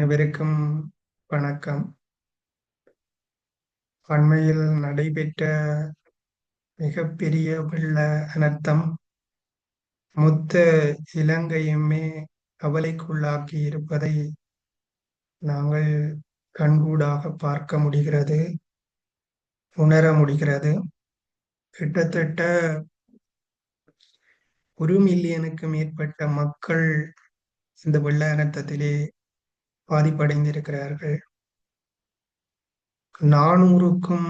அனைவருக்கும் வணக்கம். அண்மையில் நடைபெற்ற மிகப்பெரிய வெள்ள அனர்த்தம் மொத்த இலங்கையுமே கவலைக்குள்ளாக்கி இருப்பதை நாங்கள் கண்கூடாக பார்க்க முடிகிறது, உணர முடிகிறது. கிட்டத்தட்ட 1 மில்லியனுக்கு மேற்பட்ட மக்கள் இந்த வெள்ள அனர்த்தத்திலே பாதிப்படைந்திருக்கிறார்கள். 400க்கும்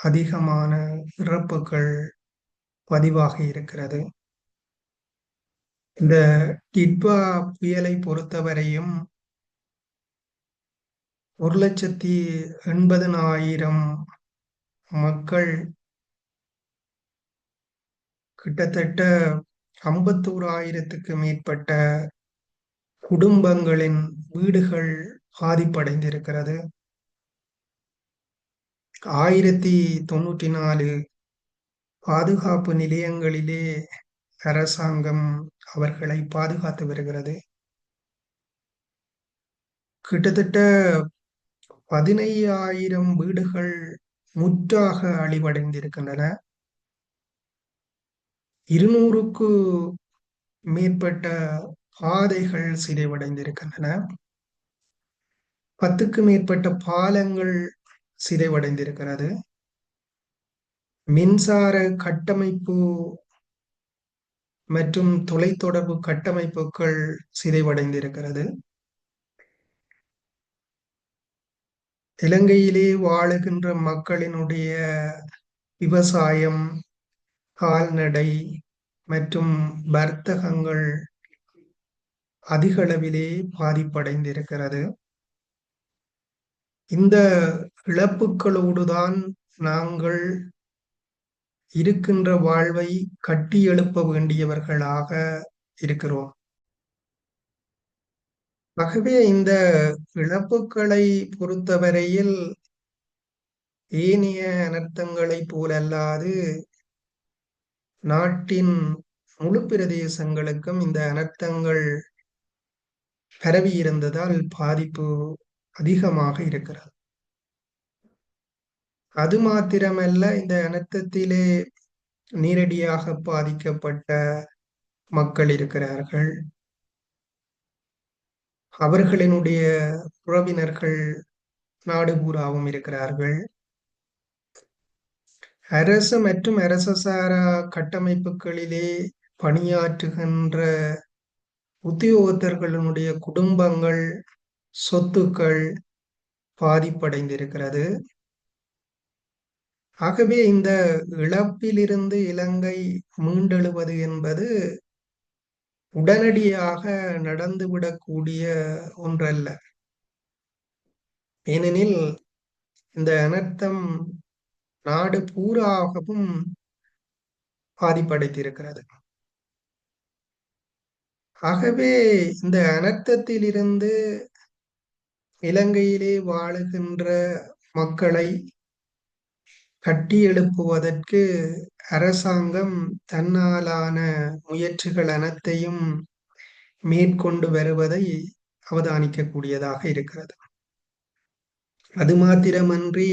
அதிகமான இறப்புகள் பதிவாகி இருக்கிறது. இந்த டிட்வா புயலை பொறுத்தவரையும் 1,80,000 மக்கள், கிட்டத்தட்ட 51,000க்கு மேற்பட்ட குடும்பங்களின் வீடுகள் பாதிப்படைந்திருக்கிறது. 1094 பாதுகாப்பு நிலையங்களிலே அரசாங்கம் அவர்களை பாதுகாத்து வருகிறது. கிட்டத்தட்ட 15,000 வீடுகள் முற்றாக அழிவடைந்திருக்கின்றன. 200க்கு மேற்பட்ட பாதைகள் சிதைவடைந்திருக்கின்றன. 10க்கு மேற்பட்ட பாலங்கள் சிதைவடைந்திருக்கிறது. மின்சார கட்டமைப்பு மற்றும் தொலைத்தொடர்பு கட்டமைப்புகள் சிதைவடைந்திருக்கிறது. இலங்கையிலே வாழுகின்ற மக்களினுடைய விவசாயம், கால்நடை மற்றும் வர்த்தகங்கள் அதிக அளவிலே பாதிப்படைந்திருக்கிறது. இந்த இழப்புகளோடுதான் நாங்கள் இருக்கின்ற வாழ்வை கட்டியெழுப்ப வேண்டியவர்களாக இருக்கிறோம். ஆகவே இந்த இழப்புகளை பொறுத்தவரையில் ஏனைய அனர்த்தங்களைப் போலல்லாது நாட்டின் முழு பிரதேசங்களுக்கும் இந்த அனர்த்தங்கள் பரவி இருந்ததால் பாதிப்பு அதிகமாக இருக்கிறது. அது மாத்திரமல்ல, இந்த அனர்த்தத்திலே நேரடியாக பாதிக்கப்பட்ட மக்கள் இருக்கிறார்கள். அவர்களினுடைய உறவினர்கள் நாடு பூராவும் இருக்கிறார்கள். அரசு மற்றும் அரசு சாரா கட்டமைப்புகளிலே பணியாற்றுகின்ற உத்தியோகத்தர்களுடைய குடும்பங்கள், சொத்துக்கள் பாதிப்படைந்திருக்கிறது. ஆகவே இந்த இழப்பிலிருந்து இலங்கை மீண்டெழுவது என்பது உடனடியாக நடந்துவிடக்கூடிய ஒன்றல்ல. ஏனெனில் இந்த அனர்த்தம் நாடு பூராகவும் பாதிப்படைத்திருக்கிறது. ஆகவே இந்த அனர்த்தத்திலிருந்து இலங்கையிலே வாழுகின்ற மக்களை கட்டியெழுப்புவதற்கு அரசாங்கம் தன்னாலான முயற்சிகள் அனைத்தையும் மேற்கொண்டு வருவதை அவதானிக்கக்கூடியதாக இருக்கிறது. அது மாத்திரமன்றி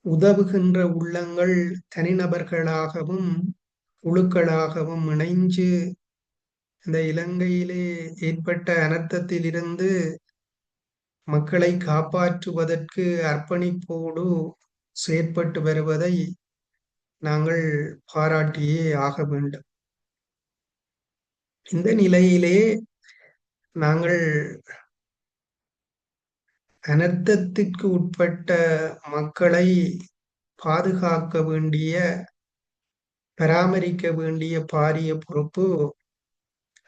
உதவுகின்ற உள்ளங்கள் தனிநபர்களாகவும் குழுக்களாகவும் இணைஞ்சு இந்த இலங்கையிலே ஏற்பட்ட அனர்த்தத்திலிருந்து மக்களை காப்பாற்றுவதற்கு அர்ப்பணிப்போடு செயற்பட்டு வருவதை நாங்கள் பாராட்டியே ஆக வேண்டும். இந்த நிலையிலே நாங்கள் அனர்த்தத்திற்கு உட்பட்ட மக்களை பாதுகாக்க வேண்டிய, பராமரிக்க வேண்டிய பாரிய பொறுப்பு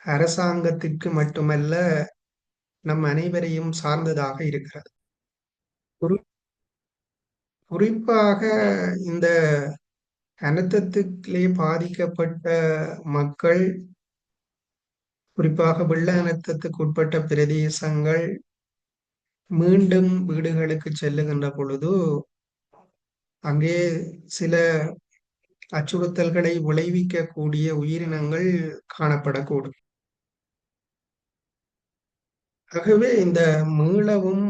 அரசாங்கத்திற்கு மட்டுமல்ல, நம் அனைவரையும் சார்ந்ததாக இருக்கிறது. குறிப்பாக இந்த அனர்த்தத்திலே பாதிக்கப்பட்ட மக்கள், குறிப்பாக வெள்ள அனர்த்தத்துக்கு உட்பட்ட பிரதேசங்கள் மீண்டும் வீடுகளுக்கு செல்லுகின்ற பொழுது அங்கே சில அச்சுறுத்தல்களை விளைவிக்கக்கூடிய உயிரினங்கள் காணப்படக்கூடும். ஆகவே இந்த மீளவும்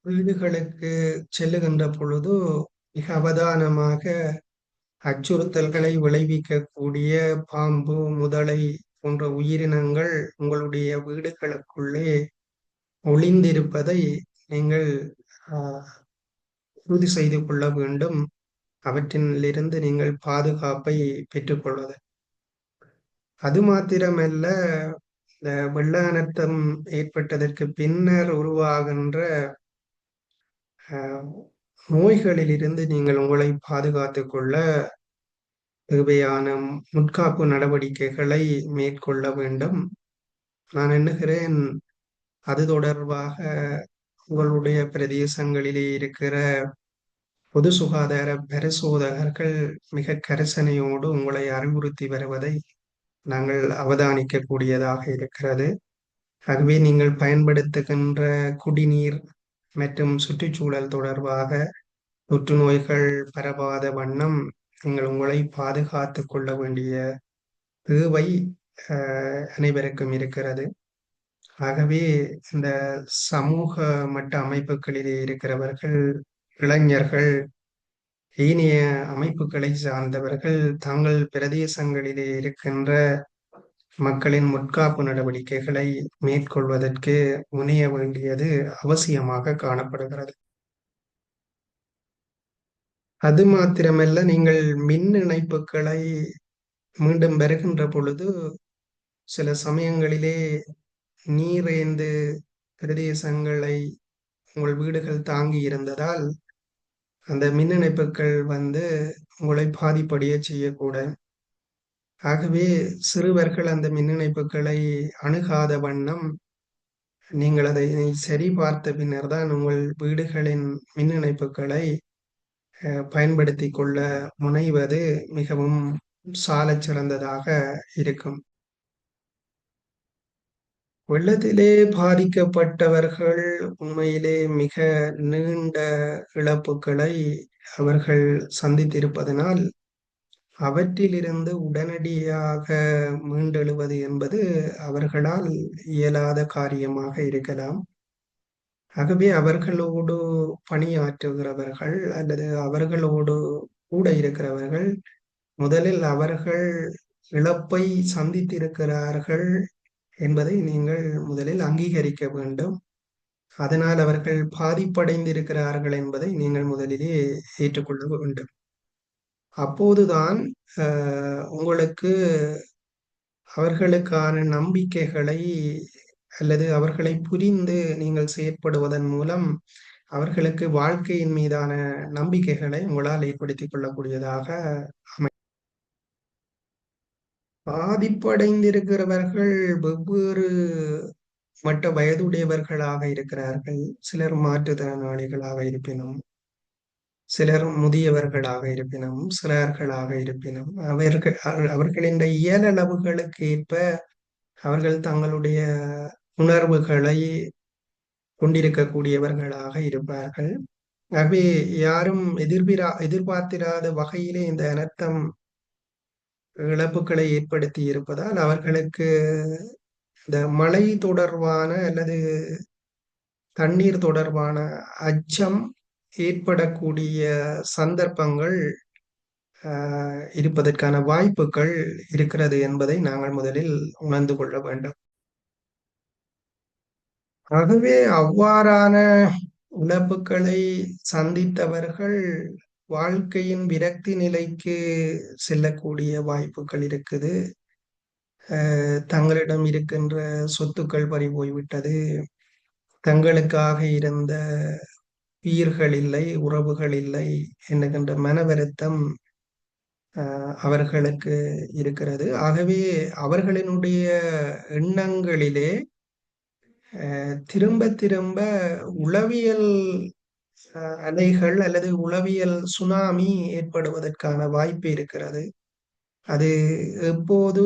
வீடுகளுக்கு செல்லுகின்ற பொழுது மிக அவதானமாக அச்சுறுத்தல்களை விளைவிக்கக்கூடிய பாம்பு, முதலை போன்ற உயிரினங்கள் உங்களுடைய வீடுகளுக்குள்ளே ஒளிந்திருப்பதை நீங்கள் ஆஹ், உறுதி செய்து கொள்ள வேண்டும். அவற்றிலிருந்து நீங்கள் பாதுகாப்பை பெற்றுக்கொள்வது. அது மாத்திரமல்ல, இந்த வெள்ள அனர்த்தம் ஏற்பட்டதற்கு பின்னர் உருவாகின்ற அஹ், நோய்களிலிருந்து நீங்கள் உங்களை பாதுகாத்துக் கொள்ள தேவையான முற்காப்பு நடவடிக்கைகளை மேற்கொள்ள வேண்டும். நான் எண்ணுகிறேன் அது தொடர்பாக உங்களுடைய பிரதேசங்களிலே இருக்கிற பொது சுகாதார பரிசோதகர்கள் மிக கரிசனையோடு உங்களை அறிவுறுத்தி வருவதை நாங்கள் அவதானிக்கக்கூடியதாக இருக்கிறது. ஆகவே நீங்கள் பயன்படுத்துகின்ற குடிநீர் மற்றும் சுற்றுச்சூழல் தொடர்பாக தொற்று நோய்கள் பரவாத வண்ணம் நீங்கள் உங்களை பாதுகாத்துக் கொள்ள வேண்டிய தேவை அனைவருக்கும் இருக்கிறது. ஆகவே இந்த சமூக மட்ட அமைப்புகளிலே இருக்கிறவர்கள், இளைஞர்கள், ஏனைய அமைப்புகளை சார்ந்தவர்கள் தங்கள் பிரதேசங்களிலே இருக்கின்ற மக்களின் முற்காப்பு நடவடிக்கைகளை மேற்கொள்வதற்கு முனைய வேண்டியது அவசியமாக காணப்படுகிறது. அது மாத்திரமல்ல, நீங்கள் மின் இணைப்புகளை மீண்டும் வருகின்ற பொழுது சில சமயங்களிலே நீரேந்து பிரதேசங்களை உங்கள் வீடுகள் தாங்கி இருந்ததால் அந்த மின் இணைப்புகள் உங்களை பாதிப்படைய செய்யக்கூடும். ஆகவே சிறுவர்கள் அந்த மின் இணைப்புகளை அணுகாத வண்ணம் நீங்கள் அதை சரி பார்த்த பின்னர் தான் உங்கள் வீடுகளின் மின் இணைப்புகளை பயன்படுத்தி கொள்ள முனைவது மிகவும் சாலச் சிறந்ததாக இருக்கும். வெள்ளத்திலே பாதிக்கப்பட்டவர்கள் உண்மையிலே மிக நீண்ட இழப்புகளை அவர்கள் சந்தித்திருப்பதனால் அவற்றிலிருந்து உடனடியாக மீண்டெழுவது என்பது அவர்களால் இயலாத காரியமாக இருக்கலாம். ஆகவே அவர்களோடு பணியாற்றுகிறவர்கள் அல்லது அவர்களோடு கூட இருக்கிறவர்கள் முதலில் அவர்கள் இழப்பை சந்தித்திருக்கிறார்கள் என்பதை நீங்கள் முதலில் அங்கீகரிக்க வேண்டும். அதனால் அவர்கள் பாதிப்படைந்திருக்கிறார்கள் என்பதை நீங்கள் முதலிலே ஏற்றுக்கொள்ள வேண்டும். அப்போதுதான் உங்களுக்கு அவர்களுக்கான நம்பிக்கைகளை அல்லது அவர்களை புரிந்து நீங்கள் செயற்படுவதன் மூலம் அவர்களுக்கு வாழ்க்கையின் மீதான நம்பிக்கைகளை உங்களால் ஏற்படுத்திக் கொள்ளக்கூடியதாக அமை. பாதிப்படைந்திருக்கிறவர்கள் வெவ்வேறு மற்ற வயதுடையவர்களாக இருக்கிறார்கள். சிலர் மாற்றுத்திறனாளிகளாக இருப்பினும், சிலர் முதியவர்களாக இருப்பினும், சிறார்களாக இருப்பினும், அவர்களின் இயலளவுகளுக்கு ஏற்ப அவர்கள் தங்களுடைய உணர்வுகளை கொண்டிருக்கக்கூடியவர்களாக இருப்பார்கள். ஆகவே யாரும் எதிர்பார்த்திராத வகையிலே இந்த அனர்த்தம் இழப்புகளை ஏற்படுத்தி இருப்பதால் அவர்களுக்கு இந்த மழை தொடர்பான அல்லது தண்ணீர் தொடர்பான அச்சம் ஏற்படக்கூடிய சந்தர்ப்பங்கள் இருப்பதற்கான வாய்ப்புகள் இருக்கிறது என்பதை நாங்கள் முதலில் உணர்ந்து கொள்ள வேண்டும். ஆகவே அவ்வாறான இழப்புகளை சந்தித்தவர்கள் வாழ்க்கையின் விரக்தி நிலைக்கு செல்லக்கூடிய வாய்ப்புகள் இருக்குது. தங்களிடம் இருக்கின்ற சொத்துக்கள் பறி போய்விட்டது, தங்களுக்காக இருந்த உயிர்கள் இல்லை, உறவுகள் இல்லை என்கின்ற மன வருத்தம் அவர்களுக்கு இருக்கிறது. ஆகவே அவர்களினுடைய எண்ணங்களிலே திரும்ப திரும்ப உளவியல் அலைகள் அல்லது உளவியல் சுனாமி ஏற்படுவதற்கான வாய்ப்பு இருக்கிறது. அது எப்போது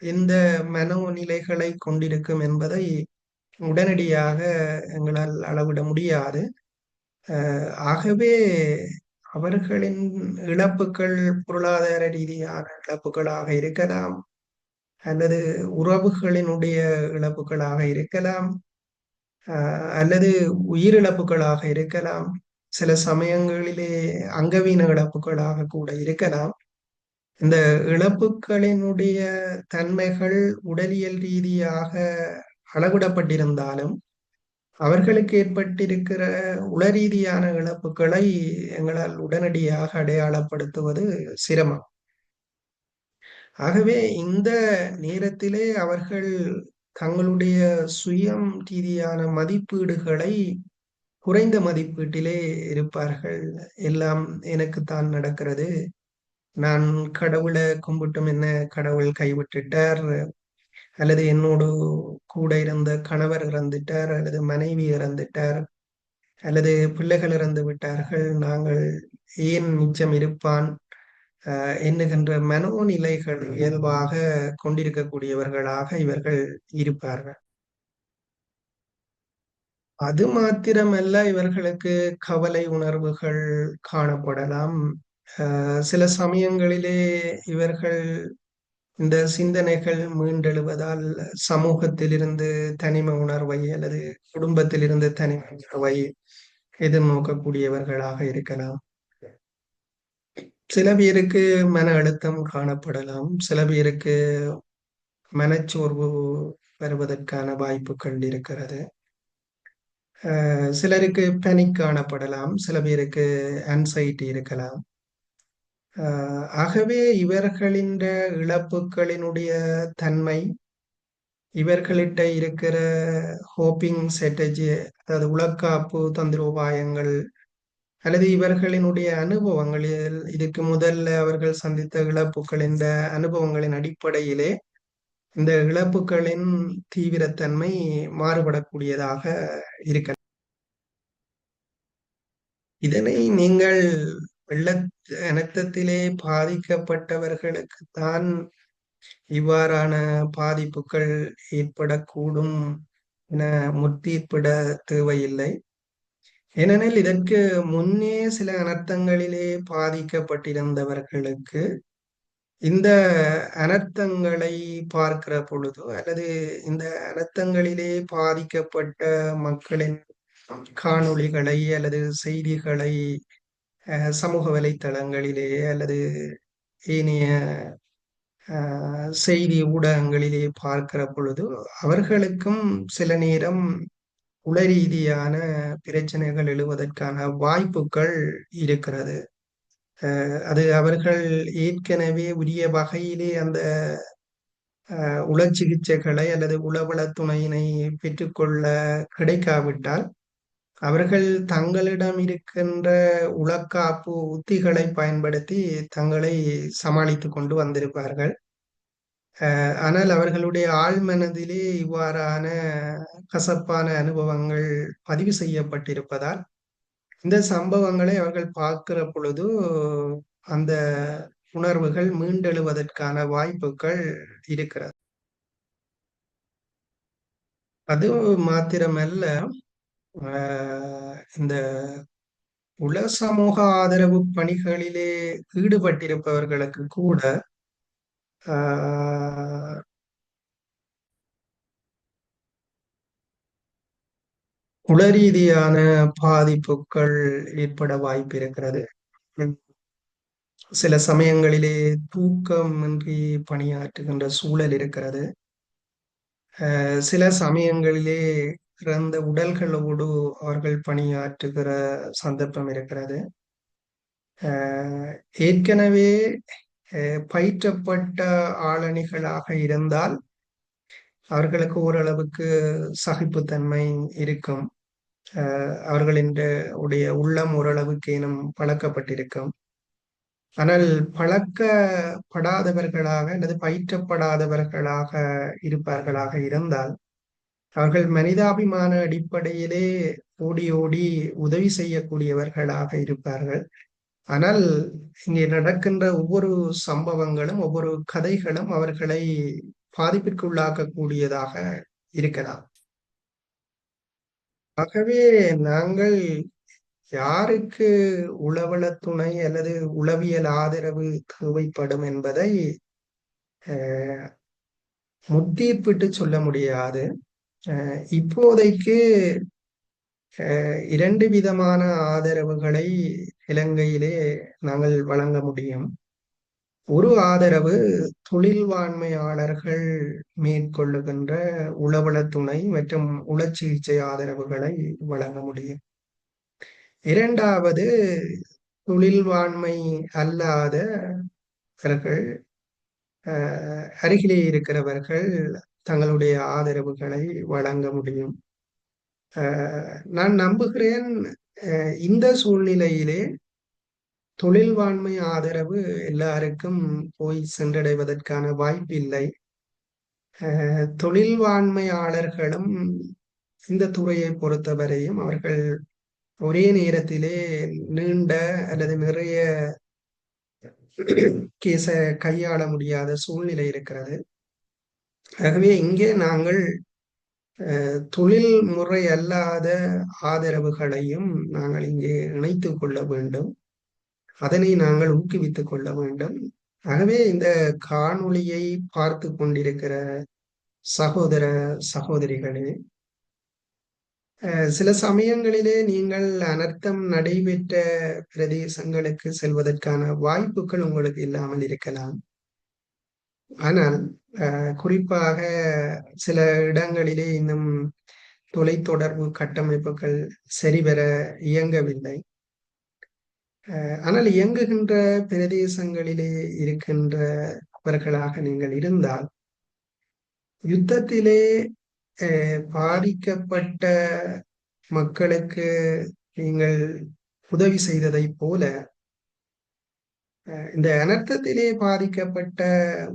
எந்த மனோநிலைகளை கொண்டிருக்கும் என்பதை உடனடியாக எங்களால் அளவிட முடியாது. ஆகவே அவர்களின் இழப்புகள் பொருளாதார ரீதியான இழப்புகளாக இருக்கலாம், அல்லது உறவுகளினுடைய இழப்புகளாக இருக்கலாம், அல்லது உயிரிழப்புகளாக இருக்கலாம், சில சமயங்களிலே அங்கவீன இழப்புகளாக கூட இருக்கலாம். இந்த இழப்புகளினுடைய தன்மைகள் உடலியல் ரீதியாக அளவிடப்பட்டிருந்தாலும் அவர்களுக்கு ஏற்பட்டிருக்கிற உளரீதியான இழப்புகளை எங்களால் உடனடியாக அடையாளப்படுத்துவது சிரமம். ஆகவே இந்த நேரத்திலே அவர்கள் தங்களுடைய சுயம் ரீதியான மதிப்பீடுகளை குறைந்த மதிப்பீட்டிலே இருப்பார்கள். எல்லாம் எனக்குத்தான் நடக்கிறது. நான் கடவுளை கும்பிட்டும் என்ன கடவுள் கைவிட்டுட்டார், அல்லது என்னோடு கூட இருந்த கணவர் இறந்துட்டார், அல்லது மனைவி இறந்துட்டார், அல்லது பிள்ளைகள் இறந்து விட்டார்கள், நாங்கள் ஏன் மிச்சம் இருப்பான் எண்ணுகின்ற மனோநிலைகள் இயல்பாக கொண்டிருக்கக்கூடியவர்களாக இவர்கள் இருப்பார்கள். அது மாத்திரமல்ல, இவர்களுக்கு கவலை உணர்வுகள் காணப்படலாம். சில சமயங்களிலே இவர்கள் இந்த சிந்தனைகள் மீண்டெழுவதால் சமூகத்திலிருந்து தனிமை உணர்வை அல்லது குடும்பத்திலிருந்து தனிமை உணர்வை எதிர்நோக்கக்கூடியவர்களாக இருக்கலாம். சில பேருக்கு மன அழுத்தம் காணப்படலாம். சில பேருக்கு மனச்சோர்வு வருவதற்கான வாய்ப்புகள் இருக்கிறது. சிலருக்கு பேனிக் காணப்படலாம். சில பேருக்கு ஆன்சைட்டி இருக்கலாம். ஆகவே இவர்களின் இழப்புகளினுடைய தன்மை, இவர்களிட்ட இருக்கிற ஹோப்பிங் ஸ்ட்ராட்டஜி, அதாவது உளக்காப்பு தந்திரோபாயங்கள், அல்லது இவர்களினுடைய அனுபவங்களில் இதுக்கு முதல்ல அவர்கள் சந்தித்த இழப்புகளின் அனுபவங்களின் அடிப்படையிலே இந்த இழப்புகளின் தீவிரத்தன்மை மாறுபடக்கூடியதாக இருக்கலாம். இதனை நீங்கள் வெள்ள அனர்த்தத்திலே பாதிக்கப்பட்டவர்களுக்கு தான் இவ்வாறான பாதிப்புகள் ஏற்படக்கூடும் என முத்தீர்ப்பிட தேவையில்லை. ஏனெனில் இதற்கு முன்னே சில அனர்த்தங்களிலே பாதிக்கப்பட்டிருந்தவர்களுக்கு இந்த அனர்த்தங்களை பார்க்கிற பொழுது, அல்லது இந்த அனர்த்தங்களிலே பாதிக்கப்பட்ட மக்களின் காணொளிகளை அல்லது செய்திகளை சமூக வலைத்தளங்களிலே அல்லது ஏனைய செய்தி ஊடகங்களிலே பார்க்கிற பொழுது அவர்களுக்கும் சில நேரம் உளரீதியான பிரச்சனைகள் எழுவதற்கான வாய்ப்புகள் இருக்கிறது. அது அவர்கள் ஏற்கனவே உரிய வகையிலே அந்த உள சிகிச்சைகளை அல்லது உளவள துணையினை பெற்றுக்கொள்ள கிடைக்காவிட்டால் அவர்கள் தங்களிடம் இருக்கின்ற உளக்காப்பு உத்திகளை பயன்படுத்தி தங்களை சமாளித்துக் கொண்டு வந்திருப்பார்கள். ஆனால் அவர்களுடைய ஆழ்மனதிலே இவ்வாறான கசப்பான அனுபவங்கள் பதிவு செய்யப்பட்டிருப்பதால் இந்த சம்பவங்களை அவர்கள் பார்க்கிற பொழுது அந்த உணர்வுகள் மீண்டெழுவதற்கான வாய்ப்புகள் இருக்கிறது. அது மாத்திரமல்ல, இந்த உல சமூக ஆதரவு பணிகளிலே ஈடுபட்டிருப்பவர்களுக்கு கூட உளரீதியான பாதிப்புகள் ஏற்பட வாய்ப்பு இருக்கிறது. சில சமயங்களிலே தூக்கமின்றி பணியாற்றுகின்ற சூழல் இருக்கிறது. சில சமயங்களிலே இறந்த உடல்களோடு அவர்கள் பணியாற்றுகிற சந்தர்ப்பம் இருக்கிறது. ஏற்கனவே பயிற்றப்பட்ட ஆளணிகளாக இருந்தால் அவர்களுக்கு ஓரளவுக்கு சகிப்புத்தன்மை இருக்கும். அவர்களின் உடைய உள்ளம் ஓரளவுக்கு ஏனும் பழக்கப்பட்டிருக்கும். ஆனால் பழக்கப்படாதவர்களாக அல்லது பயிற்றப்படாதவர்களாக இருப்பார்களாக இருந்தால் அவர்கள் மனிதாபிமான அடிப்படையிலே ஓடி ஓடி உதவி செய்யக்கூடியவர்களாக இருப்பார்கள். ஆனால் இங்கே நடக்கின்ற ஒவ்வொரு சம்பவங்களும் ஒவ்வொரு கதைகளும் அவர்களை பாதிப்பிற்குள்ளாக்கக்கூடியதாக இருக்கலாம். ஆகவே நாங்கள் யாருக்கு உளவள துணை அல்லது உளவியல் ஆதரவு தேவைப்படும் என்பதை முத்தீர்ப்பிட்டு சொல்ல முடியாது. இப்போதைக்கு இரண்டு விதமான ஆதரவுகளை இலங்கையிலே நாங்கள் வழங்க முடியும். ஒரு ஆதரவு தொழில்வாண்மையாளர்கள் மேற்கொள்ளுகின்ற உளவள துணை மற்றும் உளச்சிகிச்சை ஆதரவுகளை வழங்க முடியும். இரண்டாவது, தொழில்வாண்மை அல்லாதவர்கள், அருகிலே இருக்கிறவர்கள் தங்களுடைய ஆதரவுகளை வழங்க முடியும். நான் நம்புகிறேன் இந்த சூழ்நிலையிலே தொழில்வாண்மை ஆதரவு எல்லாருக்கும் போய் சென்றடைவதற்கான வாய்ப்பில்லை. தொழில்வாண்மையாளர்களும் இந்த துறையை பொறுத்தவரையும் அவர்கள் ஒரே நேரத்திலே நீண்ட அல்லது நிறைய கேஸ கையாள முடியாத சூழ்நிலை இருக்கிறது. ஆகவே இங்கே நாங்கள் தொழில் முறை அல்லாத ஆதரவுகளையும் நாங்கள் இங்கே இணைத்துக் கொள்ள வேண்டும். அதனை நாங்கள் ஊக்குவித்துக் கொள்ள வேண்டும். ஆகவே இந்த காணொளியை பார்த்து கொண்டிருக்கிற சகோதர சகோதரிகளே, சில சமயங்களிலே நீங்கள் அனர்த்தம் நடைபெற்ற பிரதேசங்களுக்கு செல்வதற்கான வாய்ப்புகள் உங்களுக்கு இல்லாமல் இருக்கலாம். ஆனால் குறிப்பாக சில இடங்களிலே இன்னும் தொலைத்தொடர்பு கட்டமைப்புகள் சரிவர இயங்கவில்லை. ஆனால் இயங்குகின்ற பிரதேசங்களிலே இருக்கின்றவர்களாக நீங்கள் இருந்தால், யுத்தத்திலே பாதிக்கப்பட்ட மக்களுக்கு நீங்கள் உதவி செய்ததைப் போல இந்த அனர்த்தத்திலே பாதிக்கப்பட்ட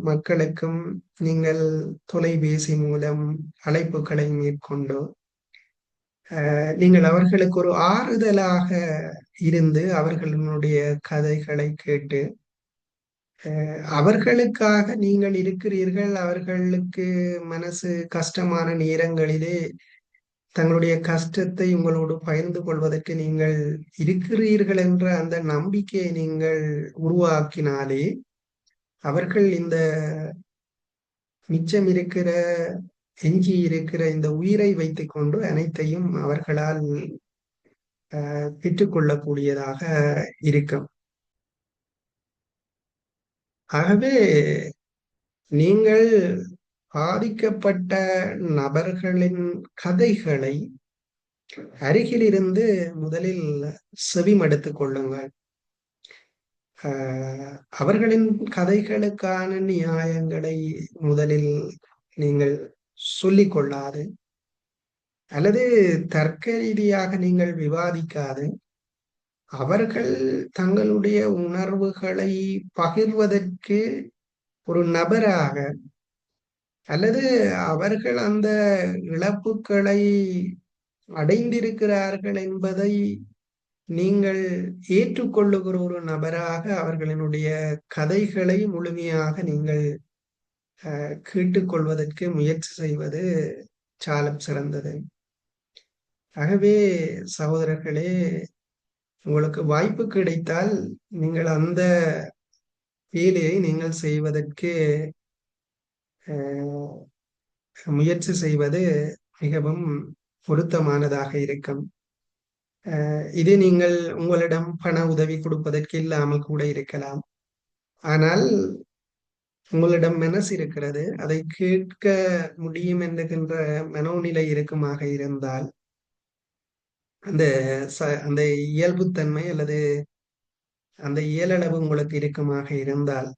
மக்களுக்கும் நீங்கள் தொலைபேசி மூலம் அழைப்புகளை மேற்கொண்டு நீங்கள் அவர்களுக்கு ஒரு ஆறுதலாக இருந்து அவர்களுடைய கதைகளை கேட்டு அவர்களுக்காக நீங்கள் இருக்கிறீர்கள், அவர்களுக்கு மனசு கஷ்டமான நேரங்களிலே தங்களுடைய கஷ்டத்தை உங்களோடு பகிர்ந்து கொள்வதற்கு நீங்கள் இருக்கிறீர்கள் என்ற அந்த நம்பிக்கையை நீங்கள் உருவாக்கினாலே அவர்கள் இந்த மிச்சம் இருக்கிற எஞ்சி இருக்கிற இந்த உயிரை வைத்துக்கொண்டு அனைத்தையும் அவர்களால் பெற்றுக்கொள்ளக்கூடியதாக இருக்கும். ஆகவே நீங்கள் பாதிக்கப்பட்ட நபர்களின் கதைகளை அருகிலிருந்து முதலில் செவிமடுத்துக் கொள்ளுங்கள். அவர்களின் கதைகளுக்கான நியாயங்களை முதலில் நீங்கள் சொல்லிக் கொள்ளாது அல்லது தர்க்க ரீதியாக நீங்கள் விவாதிக்காது, அவர்கள் தங்களுடைய உணர்வுகளை பகிர்வதற்கு ஒரு நபராக அல்லது அவர்கள் அந்த இழப்புகளை அடைந்திருக்கிறார்கள் என்பதை நீங்கள் ஏற்றுக்கொள்ளுகிற ஒரு நபராக அவர்களினுடைய கதைகளை முழுமையாக நீங்கள் கேட்டுக்கொள்வதற்கு முயற்சி செய்வது சாலம் சிறந்தது. ஆகவே சகோதரர்களே, உங்களுக்கு வாய்ப்பு கிடைத்தால் நீங்கள் அந்த வேலையை நீங்கள் செய்வதற்கு முயற்சி செய்வது மிகவும் பொருத்தமானதாக இருக்கும். இது நீங்கள் உங்களிடம் பண உதவி கொடுப்பதற்கு இல்லாமல் கூட இருக்கலாம். ஆனால் உங்களிடம் மனசு இருக்கிறது, அதை கேட்க முடியும் என்கின்ற மனோநிலை இருக்குமாக இருந்தால், அந்த அந்த இயல்புத்தன்மை அல்லது அந்த இயலளவு உங்களுக்கு இருக்குமாக இருந்தால்,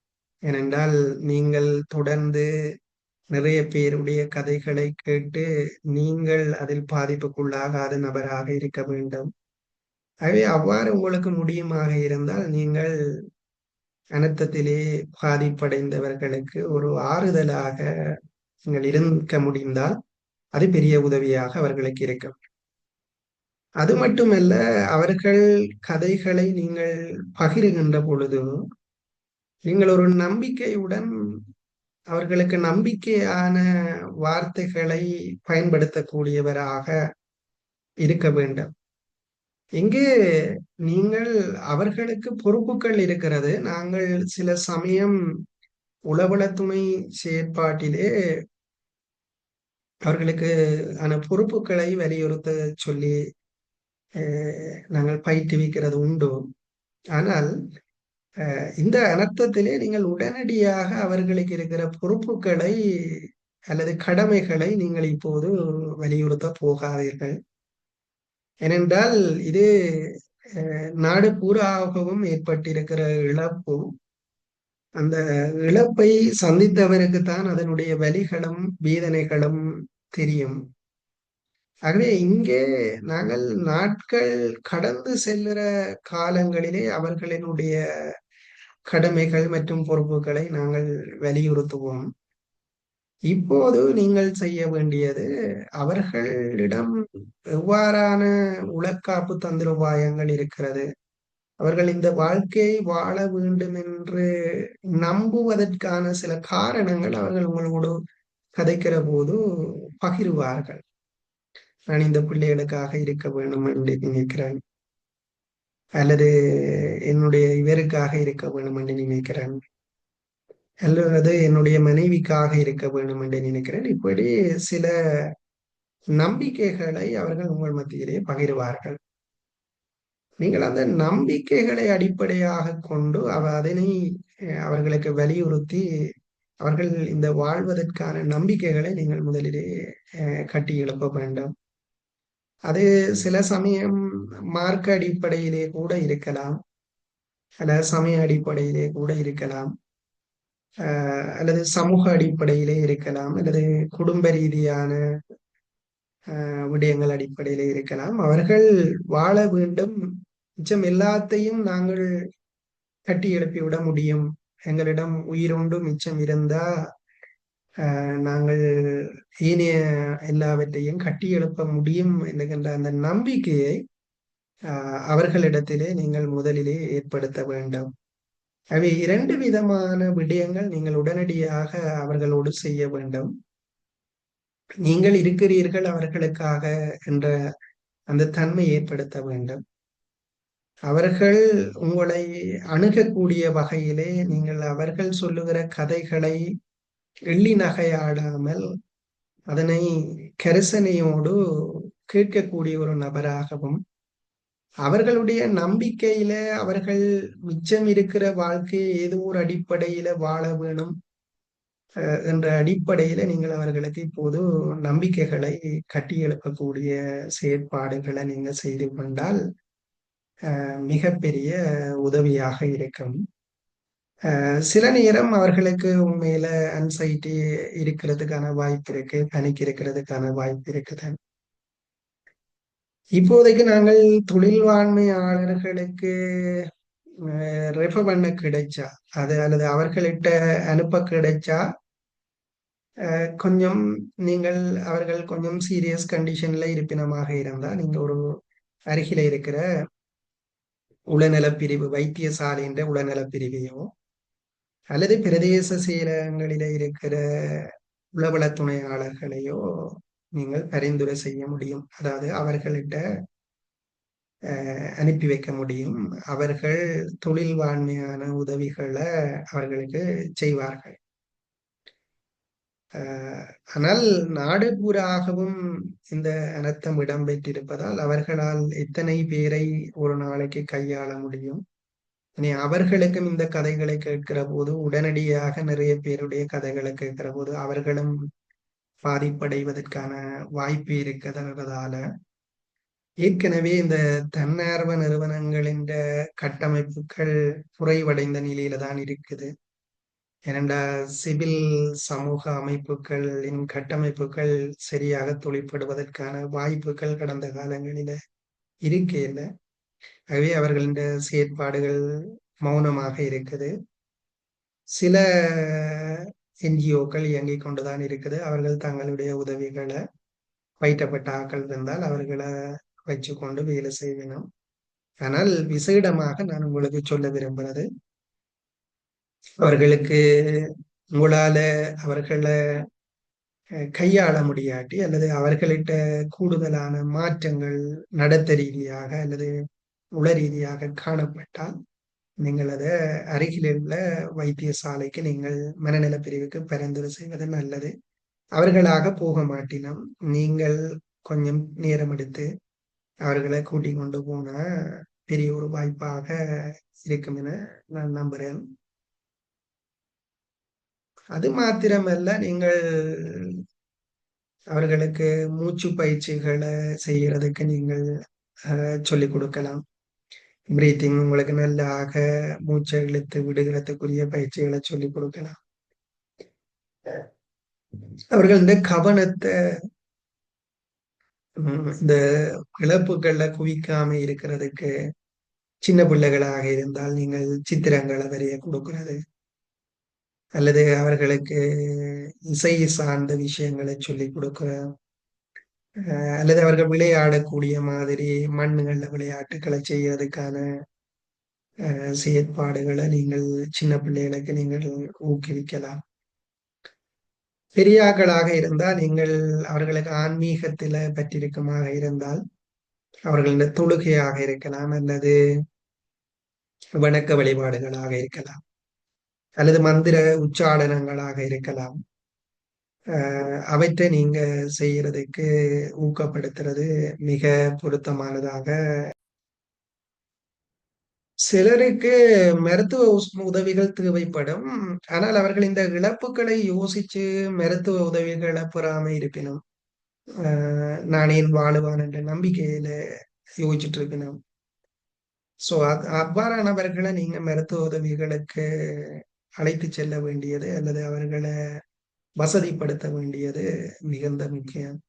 ஏனென்றால் நீங்கள் தொடர்ந்து நிறைய பேருடைய கதைகளை கேட்டு நீங்கள் அதில் பாதிப்புக்குள்ளாகாத நபராக இருக்க வேண்டும். ஆகவே அவ்வாறு உங்களுக்கு முடியுமாக இருந்தால் நீங்கள் அனர்த்தத்திலே பாதிப்படைந்தவர்களுக்கு ஒரு ஆறுதலாக நீங்கள் இருக்க முடிந்தால் அது பெரிய உதவியாக அவர்களுக்கு இருக்கும். அது மட்டுமல்ல, அவர்கள் கதைகளை நீங்கள் பகிர்கின்ற பொழுது நீங்கள் ஒரு நம்பிக்கையுடன் அவர்களுக்கு நம்பிக்கையான வார்த்தைகளை பயன்படுத்தக்கூடியவராக இருக்க வேண்டும். இங்கே நீங்கள் அவர்களுக்கு பொறுப்புகள் இருக்கிறது. நாங்கள் சில சமயம் உளவள துணை செயற்பாட்டிலே அவர்களுக்கு ஆன பொறுப்புகளை வலியுறுத்த சொல்லி நாங்கள் பயிற்றுவிக்கிறது உண்டு. ஆனால் இந்த அனர்த்தத்திலே நீங்கள் உடனடியாக அவர்களுக்கு இருக்கிற பொறுப்புகளை அல்லது கடமைகளை நீங்கள் இப்போது வலியுறுத்த போகாதீர்கள். ஏனென்றால் இது நாடு பூராகவும் ஏற்பட்டிருக்கிற இழப்பும், அந்த இழப்பை சந்தித்தவருக்கு தான் அதனுடைய வலிகளும் வேதனைகளும் தெரியும். ஆகவே இங்கே நாங்கள் நாட்கள் கடந்து செல்லுற காலங்களிலே அவர்களினுடைய கடமைகள் மற்றும் பொறுப்புகளை நாங்கள் வலியுறுத்துவோம். இப்போது நீங்கள் செய்ய வேண்டியது அவர்களிடம் எவ்வாறான உளக்காப்பு தந்திரோபாயங்கள் இருக்கிறது, அவர்கள் இந்த வாழ்க்கையை வாழ வேண்டும் என்று நம்புவதற்கான சில காரணங்கள் அவர்கள் உங்களோடு கதைக்கிற போது பகிர்வார்கள். நான் இந்த பிள்ளைகளுக்காக இருக்க வேண்டும் என்று நினைக்கிறேன், அல்லது என்னுடைய இவருக்காக இருக்க வேண்டும் என்று நினைக்கிறேன், அல்லது என்னுடைய மனைவிக்காக இருக்க வேண்டும் என்று நினைக்கிறேன். இப்படி சில நம்பிக்கைகளை அவர்கள் உங்கள் மத்தியிலே பகிர்வார்கள். நீங்கள் அந்த நம்பிக்கைகளை அடிப்படையாக கொண்டு அதனை அவர்களுக்கு வலியுறுத்தி அவர்கள் இந்த வாழ்வதற்கான நம்பிக்கைகளை நீங்கள் முதலிலே கட்டி எழுப்ப வேண்டும். அது சில சமயம் மார்க்க அடிப்படையிலே கூட இருக்கலாம், அல்லது சமய அடிப்படையிலே கூட இருக்கலாம், அல்லது சமூக அடிப்படையிலே இருக்கலாம், அல்லது குடும்ப ரீதியான விடயங்கள் அடிப்படையிலே இருக்கலாம். அவர்கள் வாழ வேண்டும், மிச்சம் எல்லாத்தையும் நாங்கள் கட்டி எழுப்பி விட முடியும், எங்களிடம் உயிரோண்டு மிச்சம் இருந்தா நாங்கள் ஏனைய எல்லாவற்றையும் கட்டி எழுப்ப முடியும் என்கின்ற அந்த நம்பிக்கையை அவர்களிடத்திலே நீங்கள் முதலிலே ஏற்படுத்த வேண்டும். அவை இரண்டு விதமான விடயங்கள் நீங்கள் உடனடியாக அவர்களோடு செய்ய வேண்டும். நீங்கள் இருக்கிறீர்கள் அவர்களுக்காக என்ற அந்த தன்மை ஏற்படுத்த வேண்டும். அவர்கள் உங்களை அணுகக்கூடிய வகையிலே நீங்கள் அவர்கள் சொல்லுகிற கதைகளை எள்ளி நகையாடாமல் அதனை கரிசனையோடு கேட்கக்கூடிய ஒரு நபராகவும், அவர்களுடைய நம்பிக்கையில அவர்கள் மிச்சம் இருக்கிற வாழ்க்கையை ஏதோ ஒரு அடிப்படையில வாழ வேணும் என்ற அடிப்படையில நீங்கள் அவர்களுக்கு இப்போது நம்பிக்கைகளை கட்டி எழுப்பக்கூடிய செயற்பாடுகளை நீங்க செய்து கொண்டால் மிகப்பெரிய உதவியாக இருக்கும். சில நேரம் அவர்களுக்கு உண்மையில அன்சைட்டி இருக்கிறதுக்கான வாய்ப்பு இருக்கு, பனிக்கு இருக்கிறதுக்கான வாய்ப்பு இருக்குது. இப்போதைக்கு நாங்கள் தொழில்வாண்மையாளர்களுக்கு ரெஃபர் பண்ண கிடைச்சா அது அல்லது அவர்கள்கிட்ட அனுப்ப கிடைச்சா கொஞ்சம் நீங்கள் அவர்கள் கொஞ்சம் சீரியஸ் கண்டிஷன்ல இருப்பினமாக இருந்தா நீங்க ஒரு அருகில இருக்கிற உளநலப் பிரிவு வைத்தியசாலை என்ற உளநலப் பிரிவையோ அல்லது பிரதேச செயலகங்களில இருக்கிற உளவள துணையாளர்களையோ நீங்கள் பரிந்துரை செய்ய முடியும். அதாவது அவர்கள்கிட்ட அனுப்பி வைக்க முடியும். அவர்கள் தொழில்வாண்மையான உதவிகளை அவர்களுக்கு செய்வார்கள். ஆனால் நாடு பூராகவும் இந்த அனர்த்தம் இடம்பெற்றிருப்பதால் அவர்களால் எத்தனை பேரை ஒரு நாளைக்கு கையாள முடியும்? இனி அவர்களுக்கும் இந்த கதைகளை கேட்கிற போது உடனடியாக நிறைய பேருடைய கதைகளை கேட்கிற போது அவர்களும் பாதிப்படைவதற்கான வாய்ப்பு இருக்கிறதால ஏற்கனவே இந்த தன்னார்வ நிறுவனங்களின் கட்டமைப்புகள் குறைவடைந்த நிலையில தான் இருக்குது. ஏனென்றால் சிவில் சமூக அமைப்புகளின் கட்டமைப்புகள் சரியாக தொழிற்படுவதற்கான வாய்ப்புகள் கடந்த காலங்களில இருக்கையில, ஆகவே அவர்களின் செயற்பாடுகள் மௌனமாக இருக்குது. சில என்ஜிஓக்கள் இயங்கிக் கொண்டுதான் இருக்குது. அவர்கள் தங்களுடைய உதவிகளை பயிற்றப்பட்ட ஆக்கள் இருந்தால் அவர்களை வச்சு கொண்டு வேலை செய்யணும். ஆனால் விசேடமாக நான் உங்களுக்கு சொல்ல விரும்புறது, அவர்களுக்கு உங்களால அவர்களை கையாள முடியாட்டி அல்லது அவர்கள்ட்ட கூடுதலான மாற்றங்கள் நடத்த ரீதியாக அல்லது உள ரீதியாக காணப்பட்டால் நீங்கள் அதை அருகில் உள்ள வைத்தியசாலைக்கு நீங்கள் மனநல பிரிவுக்கு பரிந்துரை செய்வது நல்லது. அவர்களாக போக மாட்டினோம். நீங்கள் கொஞ்சம் நேரம் எடுத்து அவர்களை கூட்டிக் கொண்டு போன பெரிய ஒரு வாய்ப்பாக இருக்கும் என நான் நம்புறேன். அது மாத்திரமல்ல, நீங்கள் அவர்களுக்கு மூச்சு பயிற்சிகளை செய்யறதுக்கு நீங்கள் சொல்லிக் கொடுக்கலாம். பிரீத்திங் உங்களுக்கு நல்லாக மூச்சை இழுத்து விடுகிறதுக்குரிய பயிற்சிகளை சொல்லிக் கொடுக்கலாம். அவர்கள் இந்த கவனத்தை இந்த இழப்புகள்ல குவிக்காம இருக்கிறதுக்கு சின்ன பிள்ளைகளாக இருந்தால் நீங்கள் சித்திரங்களை வரைய கொடுக்கிறது, அல்லது அவர்களுக்கு இசை சார்ந்த விஷயங்களை சொல்லிக் கொடுக்கிற, அல்லது அவர்கள் விளையாடக்கூடிய மாதிரி மண்ணுகள்ல விளையாட்டுகளை செய்யறதுக்கான செயற்பாடுகளை நீங்கள் சின்ன பிள்ளைகளுக்கு நீங்கள் ஊக்குவிக்கலாம். பெரியாக்களாக இருந்தால் நீங்கள் அவர்களுக்கு ஆன்மீகத்தில பற்றிருக்குமாக இருந்தால் அவர்களின் தொழுகையாக இருக்கலாம், அல்லது வணக்க வழிபாடுகளாக இருக்கலாம், அல்லது மந்திர உச்சாடனங்களாக இருக்கலாம். அவற்றை நீங்க செய்யறதுக்கு ஊக்கப்படுத்துறது மிக பொருத்தமானதாக. சிலருக்கு மருத்துவ உதவிகள் தேவைப்படும். ஆனால் அவர்கள் இந்த இழப்புகளை யோசிச்சு மருத்துவ உதவிகளை பெறாம இருப்பினும் நான் ஏன் வாழுவான் என்ற நம்பிக்கையில யோசிச்சுட்டு இருக்கணும். சோ அவ்வாறானவர்களை நீங்க மருத்துவ உதவிகளுக்கு அழைத்து செல்ல வேண்டியது அல்லது அவர்களை வசதிப்படுத்த வேண்டியது மிகுந்த முக்கியம்.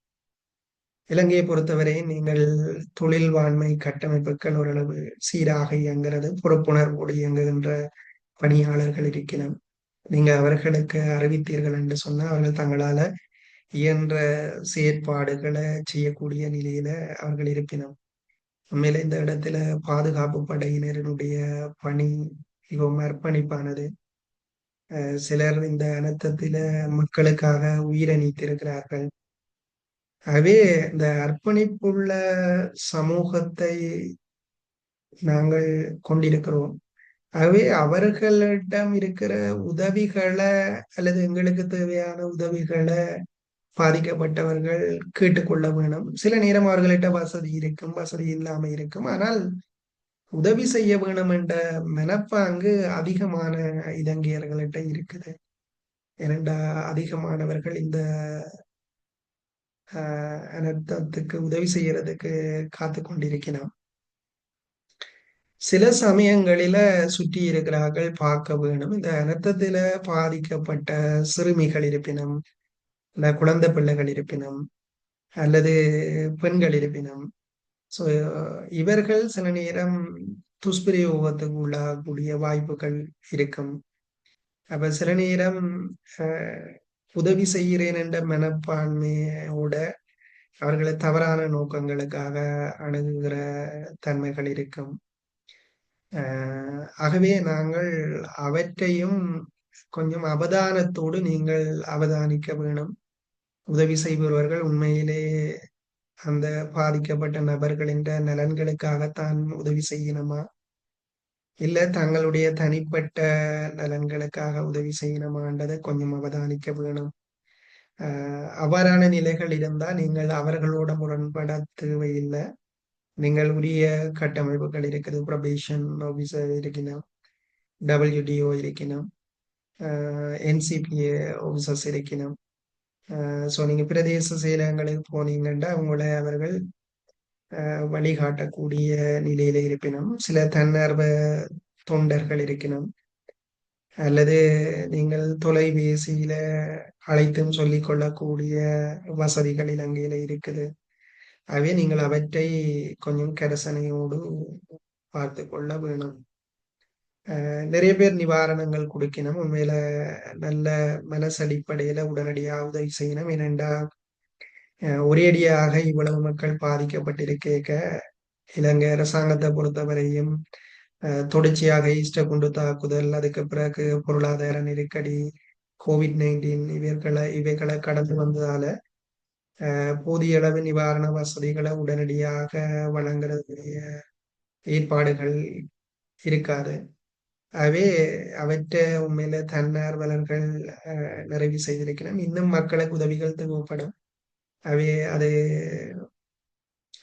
இலங்கையை பொறுத்தவரை நீங்கள் தொழில் வாண்மை கட்டமைப்புகள் ஓரளவு சீராக இயங்குகிறது, பொறுப்புணர்வோடு இயங்குகின்ற பணியாளர்கள் இருக்கணும். நீங்க அவர்களுக்கு அறிவித்தீர்கள் என்று சொன்னா அவர்கள் தங்களால இயன்ற செயற்பாடுகளை செய்யக்கூடிய நிலையில அவர்கள் இருப்பினும், உண்மையில இந்த இடத்துல பாதுகாப்பு படையினரினுடைய பணி மிகவும் அர்ப்பணிப்பானது. சிலர் இந்த அனர்த்தத்தில மக்களுக்காக உயிரை நீத்திருக்கிறார்கள். ஆகவே இந்த அர்ப்பணிப்புள்ள சமூகத்தை நாங்கள் கொண்டிருக்கிறோம். ஆகவே அவர்களிடம் இருக்கிற உதவிகளை அல்லது எங்களுக்கு தேவையான உதவிகளை பாதிக்கப்பட்டவர்கள் கேட்டுக்கொள்ள வேணும். சில நேரம் அவர்களிட்ட வசதி இருக்கும், வசதி இல்லாம இருக்கும். ஆனால் உதவி செய்ய வேணும் என்ற மனப்பாங்கு அதிகமான இலங்கையர்கள்ட்ட இருக்குது. ஏனென்றா அதிகமானவர்கள் இந்த அனர்த்தத்துக்கு உதவி செய்யறதுக்கு காத்து கொண்டிருக்கிறோம். சில சமயங்களில சுற்றி இருக்கிறார்கள் பார்க்க வேணும். இந்த அனர்த்தத்தில பாதிக்கப்பட்ட சிறுமிகள் இருப்பினும், இல்ல குழந்தை பிள்ளைகள் இருப்பினும், அல்லது பெண்கள் இருப்பினும், ஸோ இவர்கள் சில நேரம் துஷ்பிரயோகத்துக்கு உள்ளாகக்கூடிய வாய்ப்புகள் இருக்கும். அப்ப சில நேரம் உதவி செய்கிறேன் என்ற மனப்பான்மையோட அவர்களை தவறான நோக்கங்களுக்காக அணுகுகிற தன்மைகள் இருக்கும். ஆகவே நாங்கள் அவற்றையும் கொஞ்சம் அவதானத்தோடு நீங்கள் அவதானிக்க வேணும். உதவி செய்பவர்கள் உண்மையிலே அந்த பாதிக்கப்பட்ட நபர்களின் நலன்களுக்காகத்தான் உதவி செய்யணுமா, இல்ல தங்களுடைய தனிப்பட்ட நலன்களுக்காக உதவி செய்யணுமான்றதை கொஞ்சம் அவதானிக்க வேணும். அவ்வாறான நிலைகள் இருந்தால் நீங்கள் அவர்களோட முரண்பட தேவையில்லை. நீங்கள் உரிய கட்டமைப்புகள் இருக்குது, ப்ரொபேஷன் ஆபீசர் இருக்கணும், WDO இருக்கணும், NCPA ஆபீசர்ஸ் இருக்கணும். ஸோ நீங்க பிரதேச செயலகங்களுக்கு போனீங்கன்னா உங்களை அவர்கள் வழிகாட்டக்கூடிய நிலையில இருப்பினும், சில தன்னார்வ தொண்டர்கள் இருக்கணும், அல்லது நீங்கள் தொலைபேசியில அழைத்தும் சொல்லிக் கொள்ளக்கூடிய வசதிகள் இலங்கையில இருக்குது. ஆகவே நீங்கள் அவற்றை கொஞ்சம் கரசனையோடு பார்த்து கொள்ள வேணும். நிறைய பேர் நிவாரணங்கள் கொடுக்கணும். உண்மையில நல்ல மனசடிப்படையில உடனடியாக உதவி செய்யணும். ஏனென்றா ஒரேடியாக இவ்வளவு மக்கள் பாதிக்கப்பட்டிருக்க இலங்கை அரசாங்கத்தை பொறுத்தவரையும் தொடர்ச்சியாக ஈஸ்டர் குண்டு தாக்குதல், அதுக்கு பிறகு பொருளாதார நெருக்கடி, COVID-19 இவைகளை கடந்து வந்ததால போதிய அளவு நிவாரண வசதிகளை உடனடியாக வழங்குறதுடைய ஏற்பாடுகள் இருக்காது. ஆகவே அவற்றை உண்மையில தன்னார்வலர்கள் நிறைவு செய்திருக்கிறோம். இன்னும் மக்களுக்கு உதவிகள் தேவைப்படும். அவை அது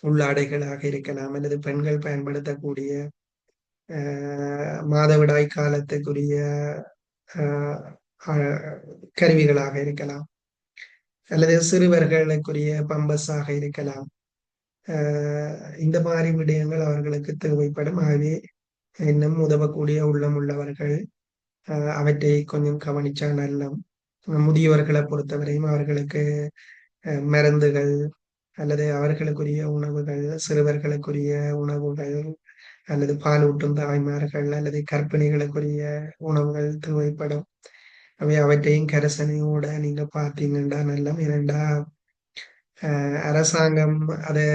உள்ளாடைகளாக இருக்கலாம், அல்லது பெண்கள் பயன்படுத்தக்கூடிய மாதவிடாய் காலத்துக்குரிய அஹ், அஹ், கருவிகளாக இருக்கலாம், அல்லது சிறுவர்களுக்குரிய பம்பஸாக இருக்கலாம். இந்த மாதிரி விடயங்கள் அவர்களுக்கு தேவைப்படும். ஆகவே இன்னும் உதவக்கூடிய உள்ளம் உள்ளவர்கள் அவற்றை கொஞ்சம் கவனிச்சா நல்லம். முதியவர்களை பொறுத்தவரையும் அவர்களுக்கு மருந்துகள் அல்லது அவர்களுக்குரிய உணவுகள், சிறுவர்களுக்குரிய உணவுகள், அல்லது பாலூட்டும் தாய்மார்கள் அல்லது கர்ப்பிணிகளுக்குரிய உணவுகள் தேவைப்படும். அவை அவற்றையும் கரசனையோட நீங்க பார்த்தீங்கன்னா நல்லம். ஏனென்றா அரசாங்கம் அதை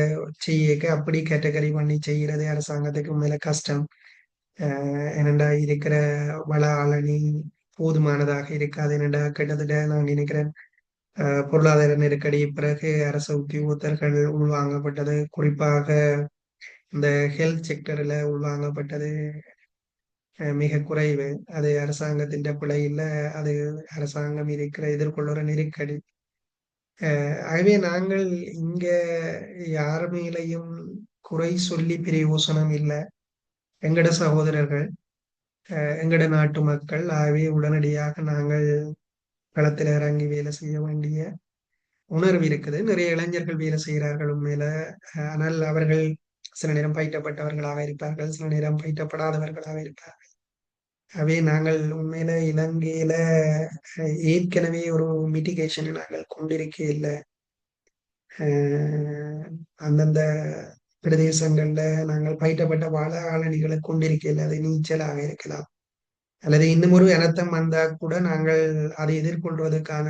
செய்யக்க அப்படி கேட்டகரி பண்ணி செய்கிறது அரசாங்கத்துக்கு மேல கஷ்டம். என்னடா இருக்கிற வள ஆளணி போதுமானதாக இருக்காது. என்னடா கிட்டத்தட்ட நான் நினைக்கிறேன் பொருளாதார நெருக்கடி பிறகு அரசு உத்தியோகத்தர்கள் உள்வாங்கப்பட்டது, குறிப்பாக இந்த ஹெல்த் செக்டர்ல உள்வாங்கப்பட்டது மிக குறைவு. அது அரசாங்கத்தின் பிழை இல்ல, அது அரசாங்கம் இருக்கிற எதிர்கொள்ளுற நெருக்கடி. ஆகவே நாங்கள் இங்க யார் மேலையும் குறை சொல்லி பிரயோசனம் இல்லை. எங்கட சகோதரர்கள், எங்கட நாட்டு மக்கள். ஆகவே உடனடியாக நாங்கள் களத்தில் இறங்கி வேலை செய்ய வேண்டிய உணர்வு இருக்குது. நிறைய இளைஞர்கள் வேலை செய்கிறார்கள் உண்மையில. ஆனால் அவர்கள் சில நேரம் பயிற்றப்பட்டவர்களாக இருப்பார்கள், சில நேரம் பயிற்றப்படாதவர்களாக இருப்பார்கள். ஆகவே நாங்கள் உண்மையில இலங்கையில ஏற்கனவே ஒரு மிட்டிகேஷனை நாங்கள் கொண்டிருக்க இல்லை. அந்தந்த பிரதேசங்கள்ல நாங்கள் பயிற்றப்பட்ட வாழ ஆளணிகளை கொண்டிருக்கல. அது நீச்சலாக இருக்கலாம், அல்லது இன்னும் ஒரு இனத்தம் வந்தா கூட நாங்கள் அதை எதிர்கொள்வதற்கான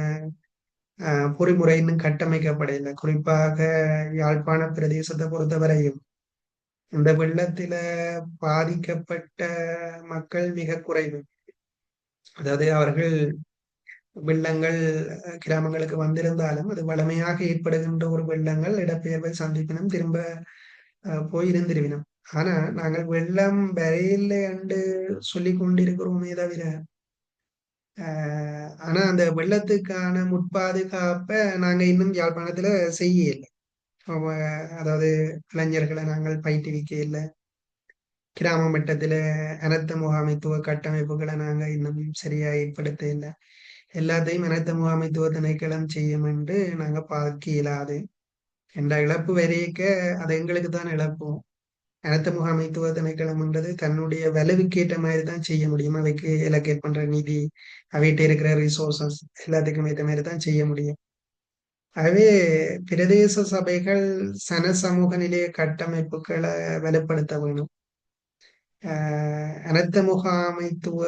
பொறிமுறை இன்னும் கட்டமைக்கப்படவில்லை. குறிப்பாக யாழ்ப்பாண பிரதேசத்தை பொறுத்தவரையும் இந்த வெள்ளத்தில பாதிக்கப்பட்ட மக்கள் மிக குறைவு. அதாவது அவர்கள் வெள்ளங்கள் கிராமங்களுக்கு வந்திருந்தாலும் அது வளமையாக ஏற்படுகின்ற ஒரு வெள்ளங்கள் இடப்பெயர்வை சந்திப்பினும் திரும்ப போயிருந்திருவினோம். ஆனா நாங்கள் வெள்ளம் வரையில்லை என்று சொல்லி கொண்டிருக்கிறோமே தவிர ஆனா அந்த வெள்ளத்துக்கான முற்பாதுகாப்பை நாங்க இன்னும் யாழ்ப்பாணத்துல செய்யல. அதாவது இளைஞர்களை நாங்கள் பயிற்றுவிக்க இல்லை. கிராம மட்டத்துல அனர்த்த முகாமைத்துவ கட்டமைப்புகளை நாங்க இன்னும் சரியா ஏற்படுத்த இல்லை. எல்லாத்தையும் அனர்த்த முகாமைத்துவ திணைக்களம் செய்யும் என்று நாங்க பார்க்க இயலாது. என்ற இழப்பு வரையக்க அது எங்களுக்கு தான் இழப்போம். அனர்த்த முகாமைத்துவ திணைக்களம்ன்றது தன்னுடைய வலுவுக்கு ஏற்ற மாதிரி தான் செய்ய முடியும். அவைக்கு எலோகேட் பண்ற நிதி, அவைகிட்ட இருக்கிற ரிசோர்சஸ் எல்லாத்துக்கும் ஏற்ற மாதிரி தான் செய்ய முடியும். ஆகவே பிரதேச சபைகள் சன சமூக நிலைய கட்டமைப்புகளை வலுப்படுத்த வேணும். அனர்த்த முகாமைத்துவ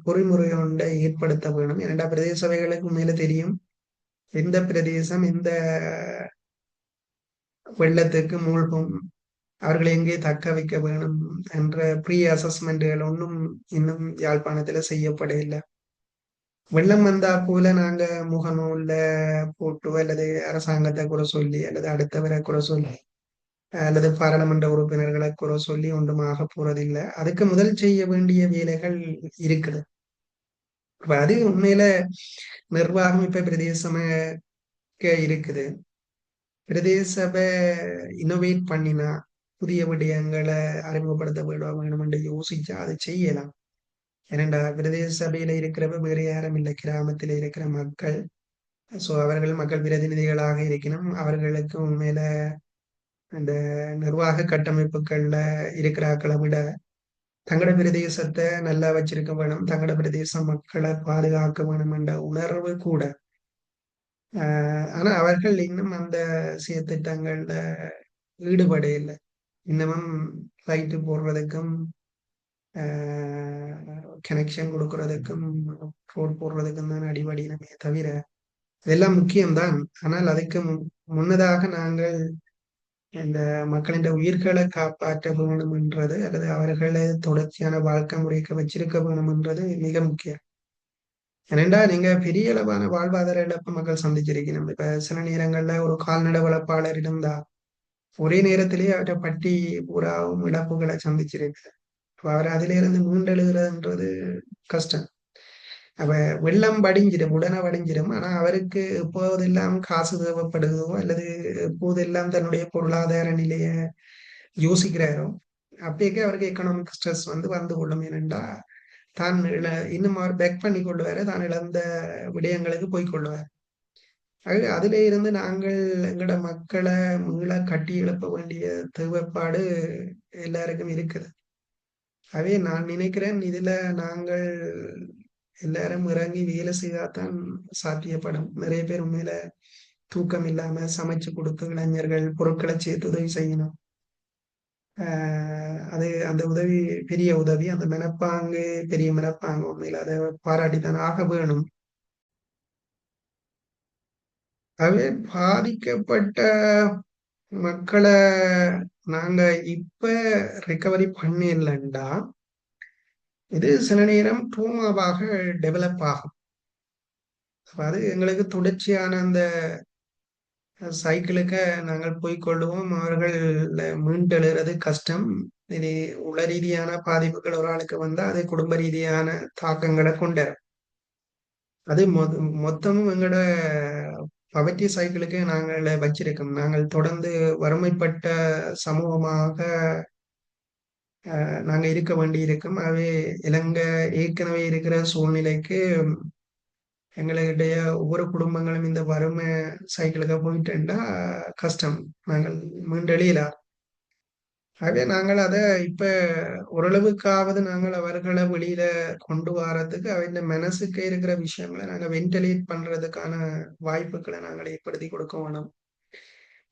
பொறிமுறை ஒன்றை ஏற்படுத்த வேணும். இரண்டா பிரதேச சபைகளுக்கு மேல தெரியும் எந்த பிரதேசம் எந்த வெள்ளத்துக்கு மூழ்கும், அவர்களை எங்கே தக்க வைக்க வேணும் என்ற ப்ரீ அசஸ்மெண்ட்கள் ஒன்றும் இன்னும் யாழ்ப்பாணத்துல செய்யப்படவில்லை. வெள்ளம் வந்தா போல நாங்க முகநூல்ல போட்டு அல்லது அரசாங்கத்தை குறை சொல்லி அல்லது அடுத்தவரை குறை சொல்லி அல்லது பாராளுமன்ற உறுப்பினர்களை குறை சொல்லி ஒன்றுமாக போறதில்லை. அதுக்கு முதல் செய்ய வேண்டிய வேலைகள் இருக்குது. அப்ப அது உண்மையில நிர்வாகம் இப்ப பிரதேசமாக இருக்குது. பிரதேச சபை இன்னோவேட் பண்ணினா புதிய விடயங்களை அறிமுகப்படுத்த வேணும் என்று யோசிச்சா அதை செய்யலாம். ஏனெண்டா பிரதேச சபையில இருக்கிறவ வேறு யாரும் இல்லை, கிராமத்தில் இருக்கிற மக்கள். சோ அவர்கள் மக்கள் பிரதிநிதிகளாக இருக்கணும். அவர்களுக்கு உண்மையில அந்த நிர்வாக கட்டமைப்புகள்ல இருக்கிறாக்களை விட தங்கட பிரதேசத்தை நல்லா வச்சிருக்க வேணும், தங்கட பிரதேச மக்களை பாதுகாக்க வேணும் என்ற உணர்வு கூட. ஆனா அவர்கள் இன்னும் அந்த செயற்திட்டங்கள்ல ஈடுபட இல்லை. இன்னமும் லைட்டு போடுறதுக்கும் கனெக்ஷன் கொடுக்கறதுக்கும் ரோட் போடுறதுக்கும் தான் அடிபடினமே தவிர இதெல்லாம் முக்கியம்தான். ஆனால் அதுக்கு முன்னதாக நாங்கள் இந்த மக்களின் உயிர்களை காப்பாற்ற வேணும்ன்றது அல்லது அவர்களை தொடர்ச்சியான வாழ்க்கை முறைக்கு வச்சிருக்க வேணும்ன்றது மிக முக்கியம். ஏனென்றா நீங்க பெரிய அளவான வாழ்வாதார இழப்பு மக்கள் சந்திச்சிருக்கணும். இப்ப சில நேரங்கள்ல ஒரு கால்நடை வளர்ப்பாளர் இருந்தா ஒரே நேரத்திலேயே அவற்றை பட்டி பூராவும் இழப்புகளை சந்திச்சிருக்கு. அவர் அதிலிருந்து மீண்டெழுகிறதுன்றது கஷ்டம். அப்ப வெள்ளம் வடிஞ்சிடும், உடனே வடிஞ்சிடும். ஆனா அவருக்கு எப்போதெல்லாம் காசு தேவைப்படுதோ அல்லது எப்போதெல்லாம் தன்னுடைய பொருளாதார நிலையை யோசிக்கிறாரோ அப்பயே அவருக்கு எக்கனாமிக் ஸ்ட்ரெஸ் வந்து கொள்ளும். ஏனென்றா தான் இன்னும் அவர் பேக் பண்ணி கொள்ளுவாரு, தான் இழந்த விடயங்களுக்கு போய் கொள்ளுவார். அதிலே இருந்து நாங்கள் எங்களோட மக்களை மீள கட்டி எழுப்ப வேண்டிய தேவைப்பாடு எல்லாருக்கும் இருக்குது. அவே நான் நினைக்கிறேன் இதுல நாங்கள் எல்லாரும் இறங்கி வேலை செய்தாதான் சாத்தியப்படும். நிறைய பேர் உண்மையில தூக்கம் இல்லாம சமைச்சு கொடுத்து இளைஞர்கள் பொருட்களை சேர்த்து உதவி செய்யணும். அது அந்த உதவி பெரிய உதவி. அந்த மனப்பாங்கு பெரிய மனப்பாங்கு. உண்மையில அதை பாராட்டித்தான் ஆக வேணும். ஆகவே பாதிக்கப்பட்ட மக்களை நாங்க இப்ப ரெக்கவரி பண்ணிடலண்டா இது சில நேரம் ட்ரோமாவாக டெவலப் ஆகும். அது எங்களுக்கு தொடர்ச்சியான அந்த சைக்கிளுக்கு நாங்கள் போய்க்கொள்ளுவோம். அவர்கள் மீண்டெழுகிறது கஷ்டம். இது உள ரீதியான பாதிப்புகள் ஒரு ஆளுக்கு வந்தா அது குடும்ப ரீதியான தாக்கங்களை கொண்டுரும். அது மொத்தமும் எங்களோட பவர்ட்டி சைக்கிளுக்கு நாங்கள் வச்சிருக்கோம். நாங்கள் தொடர்ந்து வறுமைப்பட்ட சமூகமாக நாங்க இருக்க வேண்டி இருக்கும். ஆகவே இலங்கை ஏற்கனவே இருக்கிற சூழ்நிலைக்கு எங்களுடைய ஒவ்வொரு குடும்பங்களும் இந்த வறுமை சைக்கிளுக்கு போயிட்டுண்டா கஷ்டம். நாங்கள் மீண்டெழியலாம். ஆகவே நாங்கள் அதை இப்ப ஓரளவுக்காவது நாங்கள் அவர்களை வெளியில கொண்டு வரதுக்கு அவன் மனசுக்கு இருக்கிற விஷயங்களை நாங்கள் வென்டிலேட் பண்றதுக்கான வாய்ப்புகளை நாங்கள் ஏற்படுத்தி கொடுக்க வேணும்.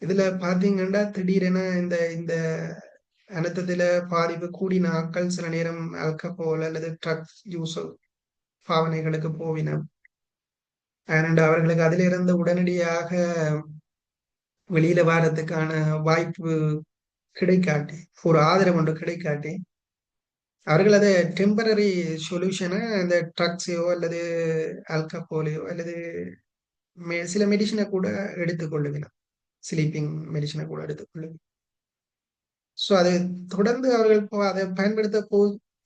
இதுல பாத்தீங்கன்னா திடீரென இந்த இந்த அனர்த்தத்துல பாதிப்பு கூடின ஆட்கள் சில நேரம் ஆல்கஹால் அல்லது ட்ரக்ஸ் யூஸ் பாவனைகளுக்கு போவினம். அவர்களுக்கு அதிலிருந்து உடனடியாக வெளியில வர்றதுக்கான வாய்ப்பு கிடைக்காட்டி, ஒரு ஆதரவு ஒன்று கிடைக்காட்டி, அவர்கள் அதை டெம்பரரி சொல்யூஷனை இந்த ட்ரக்ஸையோ அல்லது ஆல்கஹாலையோ அல்லது சில மெடிசினை கூட எடுத்துக்கொள்ளுவினம். ஸ்லீப்பிங் மெடிசினை கூட எடுத்துக்கொள்ளுவினம். ஸோ அதை தொடர்ந்து அவர்கள் அதை பயன்படுத்த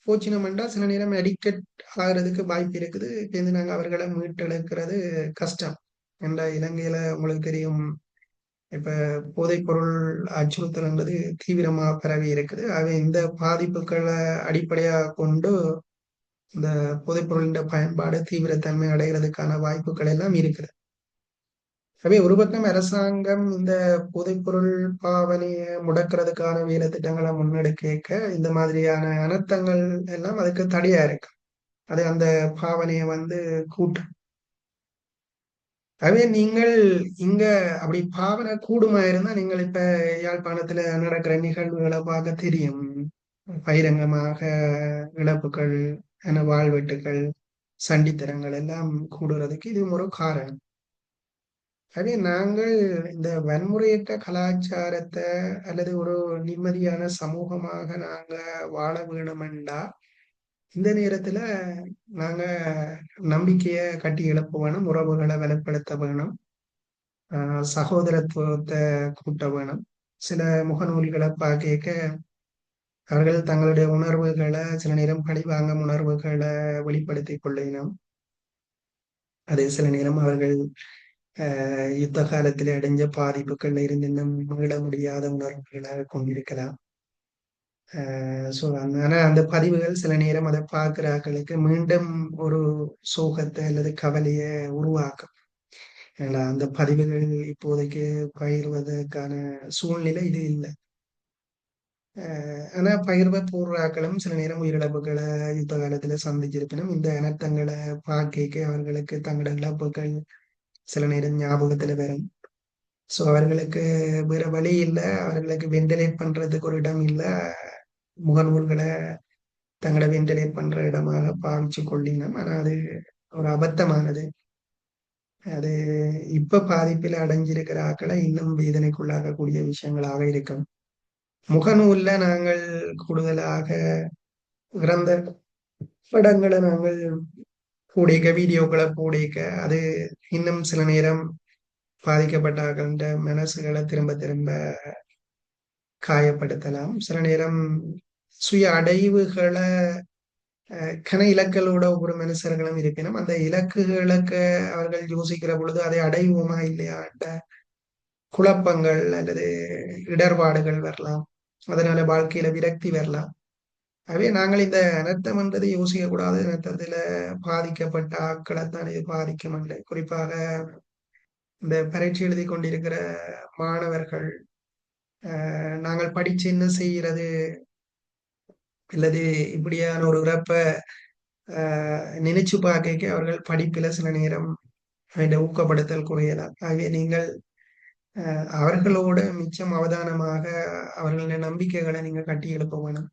போச்சினம் என்றால் சில நேரம் அடிக்டட் ஆகிறதுக்கு வாய்ப்பு இருக்குது. இப்ப நாங்கள் அவர்களை மீட்டெடுக்கிறது கஷ்டம். என்ற இலங்கையில உங்களுக்கு தெரியும், இப்ப போதைப் பொருள் அச்சுறுத்தல்ன்றது தீவிரமா பரவி இருக்குது. அவை இந்த பாதிப்புகளை அடிப்படையாக கொண்டு இந்த போதைப் பொருளின் பயன்பாடு தீவிரத்தன்மை அடைகிறதுக்கான வாய்ப்புகள் எல்லாம் இருக்குது. எனவே ஒரு பக்கம் அரசாங்கம் இந்த போதைப்பொருள் பாவனையை முடக்கிறதுக்கான வேலை திட்டங்களை முன்னெடுக்க இந்த மாதிரியான அனர்த்தங்கள் எல்லாம் அதுக்கு தடையா இருக்கு. அது அந்த பாவனையை கூட்டு. அதே நீங்கள் இங்க அப்படி பாவனை கூடுமா இருந்தா நீங்கள் இப்ப யாழ்ப்பாணத்துல நடக்கிற நிகழ்வுகளை பார்க்க தெரியும். பகிரங்கமாக இழப்புகள் என வாழ்வெட்டுகள் சண்டித்தனங்கள் எல்லாம் கூடுறதுக்கு இது ஒரு காரணம். அதே நாங்கள் இந்த வன்முறையற்ற கலாச்சாரத்தை அல்லது ஒரு நிம்மதியான சமூகமாக நாங்க வாழ வேணுமெண்டா இந்த நேரத்துல நாங்க நம்பிக்கைய கட்டி எழுப்ப வேணும், உறவுகளை வலுப்படுத்த வேணும், சகோதரத்துவத்தை கூட்ட வேணும். சில முகநூல்களை பார்க்க அவர்கள் தங்களுடைய உணர்வுகளை சில நேரம் பழிவாங்கும் உணர்வுகளை வெளிப்படுத்தி கொள்ளினோம். அதே சில நேரம் அவர்கள் யுத்த காலத்தில் அடைஞ்ச பாதிப்புகள்ல இருந்து இன்னும் மீள முடியாத உணர்வுகளாக கொண்டிருக்கலாம். ஆனா அந்த பதிவுகள் சில நேரம் அதை பார்க்கிறார்களுக்கு மீண்டும் ஒரு சோகத்தை அல்லது கவலையை உருவாக்கும். ஏன்னா அந்த பதிவுகள் இப்போதைக்கு பகிர்வதற்கான சூழ்நிலை இது இல்லை. ஆனா பகிர்வை போடுறாக்களும் சில நேரம் உயிரிழப்புகளை யுத்த காலத்துல சந்திச்சிருப்பினும் இந்த அனர்த்தங்களை பார்க்க அவர்களுக்கு தங்களோட இழப்புகள் சில நேரம் ஞாபகத்துல வரும். ஸோ அவர்களுக்கு வேற வழி இல்லை, அவர்களுக்கு வென்டிலேட் பண்றதுக்கு ஒரு இடம் இல்லை. முகநூல்களை தங்களை வென்டிலேட் பண்ற இடமாக பாவிச்சு கொள்ளினோம். ஆனா அது ஒரு அபத்தமானது. அது இப்ப பாதிப்பில் அடைஞ்சிருக்கிற ஆக்களை இன்னும் வேதனைக்குள்ளாகக்கூடிய விஷயங்களாக இருக்கும். முகநூல்ல நாங்கள் கூடுதலாக இறந்த படங்களை நாங்கள் போடிக்க, வீடியோக்களை போடிக்க அது இன்னும் சில நேரம் பாதிக்கப்பட்டார்கள்ன்ற மனசுகளை திரும்ப திரும்ப காயப்படுத்தலாம். சில நேரம் சுய அடைவுகளை கன இலக்குகளோட ஒவ்வொரு மனுஷர்களும் இருப்பினும் அந்த இலக்குகளுக்கு அவர்கள் யோசிக்கிற பொழுது அதை அடைவோமா இல்லையா என்ற குழப்பங்கள் அல்லது இடர்பாடுகள் வரலாம். அதனால வாழ்க்கையில விரக்தி வரலாம். ஆகவே நாங்கள் இந்த அனர்த்தம் என்றதை யோசிக்க கூடாது. அனர்த்தத்துல பாதிக்கப்பட்ட ஆட்களைத்தான் இது பாதிக்கும் என்று. குறிப்பாக இந்த பரீட்சை எழுதி கொண்டிருக்கிற மாணவர்கள் நாங்கள் படிச்சு என்ன செய்யறது அல்லது இப்படியான ஒரு இறப்ப நினைச்சு பார்க்க அவர்கள் படிப்பில சில நேரம் இந்த ஊக்கப்படுத்தல் குறையலாம். ஆகவே நீங்கள் அவர்களோட மிச்சம் அவதானமாக அவர்களின் நம்பிக்கைகளை நீங்க கட்டி எழுப்ப வேணும்.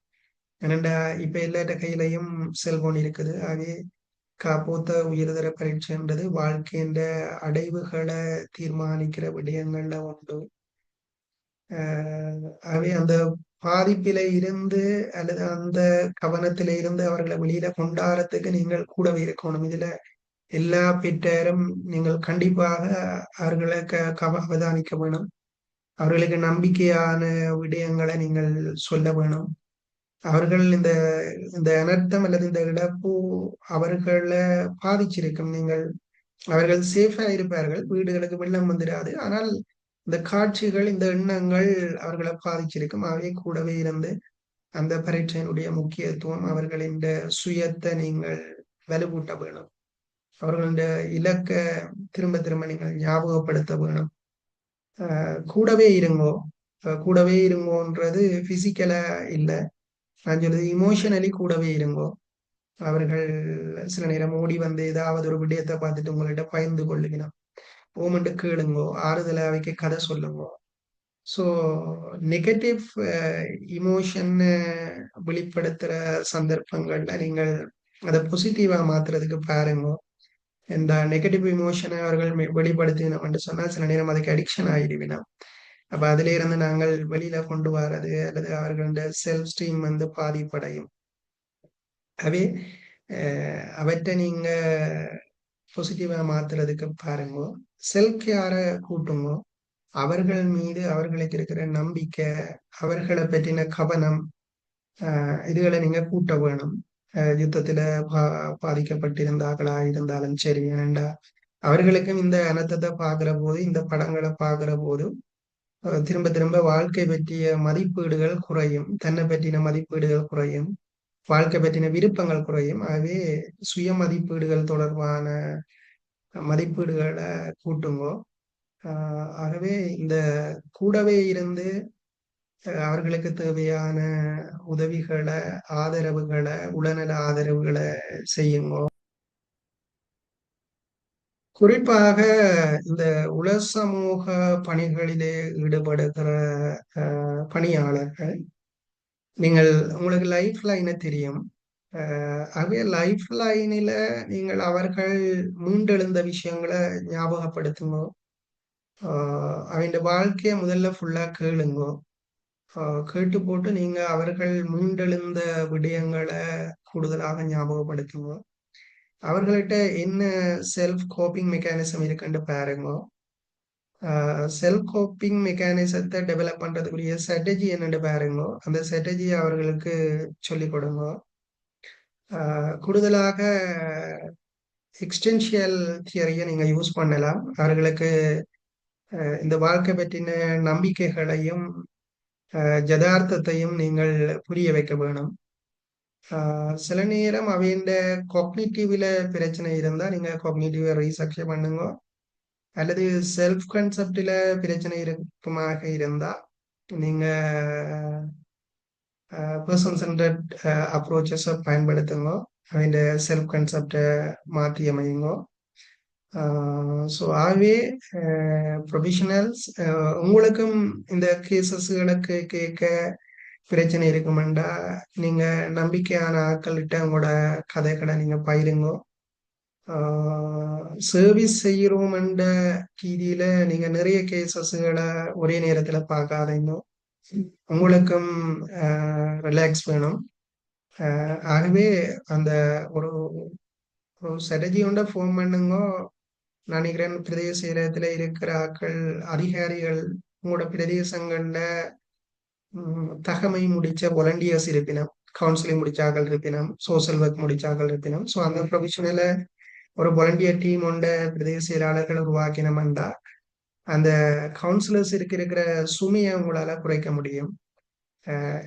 ஏனண்டா இப்ப எல்லாட்ட கையிலையும் செல்போன் இருக்குது. ஆகவே காப்போத்த உயர்தர பரீட்சைன்றது வாழ்க்கையின் அடைவுகளை தீர்மானிக்கிற விடயங்கள்ல உண்டு. ஆகவே அந்த பாதிப்பில இருந்து அல்லது அந்த கவனத்தில இருந்து அவர்களை வெளியில கொண்டாடுறதுக்கு நீங்கள் கூடவே இருக்கணும். இதுல எல்லா பெற்றாரும் நீங்கள் கண்டிப்பாக அவர்களை அவதானிக்க வேணும். அவர்களுக்கு நம்பிக்கையான விடயங்களை நீங்கள் சொல்ல வேணும். அவர்கள் இந்த இந்த அனர்த்தம் அல்லது இந்த இழப்பு அவர்களை பாதிச்சிருக்கும். நீங்கள் அவர்கள் சேஃபா இருப்பார்கள், வீடுகளுக்கு வெள்ளம் வந்துடாது. ஆனால் இந்த காட்சிகள் இந்த எண்ணங்கள் அவர்களை பாதிச்சிருக்கும். ஆகவே கூடவே இருந்து அந்த பரீட்சையினுடைய முக்கியத்துவம் அவர்களின் சுயத்தை நீங்கள் வலுவூட்ட வேணும். அவர்களுடைய இலக்க திரும்ப திரும்ப நீங்கள் ஞாபகப்படுத்த வேணும். கூடவே இருங்கோ. கூடவே இருங்கோன்றது பிசிக்கலா இல்லை, நான் சொல்றது இமோஷனலி கூடவே இருங்கோ. அவர்கள் சில நேரம் ஓடி வந்து ஏதாவது ஒரு விடயத்தை பார்த்துட்டு உங்கள்கிட்ட பகிர்ந்து கொள்ளுங்கணும். ஓமெண்ட் கேளுங்கோ, ஆறுதலை அவைக்கு கதை சொல்லுங்கோ. ஸோ நெகட்டிவ் இமோஷன் வெளிப்படுத்துற சந்தர்ப்பங்கள்ல நீங்கள் அதை பாசிட்டிவா மாத்துறதுக்கு பாருங்க. இந்த நெகட்டிவ் இமோஷனை அவர்கள் வெளிப்படுத்தினோம்னு சொன்னால் சில நேரம் அதுக்கு அடிக்ஷன் ஆகிடுவினா. அப்ப அதுல இருந்து நாங்கள் வெளியில கொண்டு வர்றது அல்லது அவர்களுடைய செல்ஃப் ஸ்டீம் வந்து பாதிப்படையும். அவே அவற்றை நீங்க பாசிட்டிவா மாத்துறதுக்கு பாருங்க. செல்ஃப் கேர கூட்டுங்க. அவர்கள் மீது அவர்களுக்கு இருக்கிற நம்பிக்கை, அவர்களை பற்றின கவனம், இதுகளை நீங்க கூட்ட வேணும். யுத்தத்துல பாதிக்கப்பட்டிருந்தார்களா இருந்தாலும் சரி. ஏனண்டா அவர்களுக்கும் இந்த அனர்த்தத்தை பார்க்கிற போது, இந்த படங்களை பார்க்கிற போதும் திரும்ப திரும்ப வாழ்க்கை பற்றிய மதிப்பீடுகள் குறையும், தன்னை பற்றின மதிப்பீடுகள் குறையும், வாழ்க்கை பற்றின விருப்பங்கள் குறையும். ஆகவே சுய மதிப்பீடுகள் தொடர்பான மதிப்பீடுகளை கூட்டுங்கோ. ஆகவே இந்த கூடவே இருந்து அவர்களுக்கு தேவையான உதவிகளை, ஆதரவுகளை, உளநல ஆதரவுகளை செய்யுங்கோ. குறிப்பாக இந்த உள சமூக பணிகளிலே ஈடுபடுகிற பணியாளர்கள், நீங்கள் உங்களுக்கு லைஃப் லைனை தெரியும். ஆகவே லைஃப் லைனில நீங்கள் அவர்கள் மீண்டெழுந்த விஷயங்களை ஞாபகப்படுத்துங்க. அவங்க வாழ்க்கைய முதல்ல ஃபுல்லா கேளுங்கோ. கேட்டு போட்டு நீங்க அவர்கள் மீண்டெழுந்த விடயங்களை கூடுதலாக ஞாபகப்படுத்துங்க. அவர்கள்ட்ட என்ன செல்ஃப் கோப்பிங் மெக்கானிசம் இருக்குன்னு பாருங்க. செல்ஃப் கோப்பிங் மெக்கானிசத்தை டெவலப் பண்றதுக்குரிய ஸ்ட்ராட்டஜி என்னன்னு பாருங்க. அந்த ஸ்ட்ராட்டஜி அவர்களுக்கு சொல்லிக் கொடுங்க. கூடுதலாக எக்ஸ்டென்ஷியல் தியரியை நீங்க யூஸ் பண்ணலாம். அவர்களுக்கு இந்த வாழ்க்கை பற்றின நம்பிக்கைகளையும் ஜதார்த்தத்தையும் நீங்கள் புரிய வைக்க வேணும். சில நேரம் அவைண்ட காக்னிட்டிவ்ல பிரச்சனை இருந்தா நீங்க காக்னிட்டிவ் ரீசர்ச் பண்ணுங்க. அல்லது செல்ஃப் கன்செப்ட்ல பிரச்சனை இருக்குமாக இருந்தா நீங்க பர்சன் சென்டர்ட் அப்ரோச்சஸை பயன்படுத்துங்க. அவைண்ட செல்ஃப் கன்செப்டை மாற்றி அமையுங்க. ஸோ ஆகவே ப்ரொஃபஷனல்ஸ் உங்களுக்கும் இந்த கேசஸ்களுக்கு கேட்க பிரச்சனை இருக்குமெண்டா நீங்க நம்பிக்கையான ஆட்கள்கிட்ட உங்களோட கதைகளை நீங்க பயிருங்க. சர்வீஸ் செய்யறோம்ன்ற ரீதியில நீங்க நிறைய கேசஸ்களை ஒரே நேரத்துல பார்க்காதீங்க. உங்களுக்கும் ரிலாக்ஸ் வேணும். ஆகவே அந்த ஒரு ஸ்ட்ராட்டஜி ஒன்றை ஃபார்ம் பண்ணுங்க. நான் நினைக்கிறேன் பிரதேச இடத்துல இருக்கிற ஆட்கள், அதிகாரிகள், உங்களோட பிரதேசங்கள்ல தகமை முடிச்ச வாலண்டியர்ஸ் இருப்பினும் கவுன்சிலிங் முடிச்சாக்கள் இருப்பினும் சோசியல் ஒர்க் முடிச்சாக்கள் இருப்பினும் ஸோ அந்த ப்ரொஃபஷனல ஒரு வாலண்டியர் டீம் உண்ட பிரதேச செயலாளர்கள் உருவாக்கினோம்டா அந்த கவுன்சிலர்ஸ் இருக்கிற சுமையை உங்களால குறைக்க முடியும்.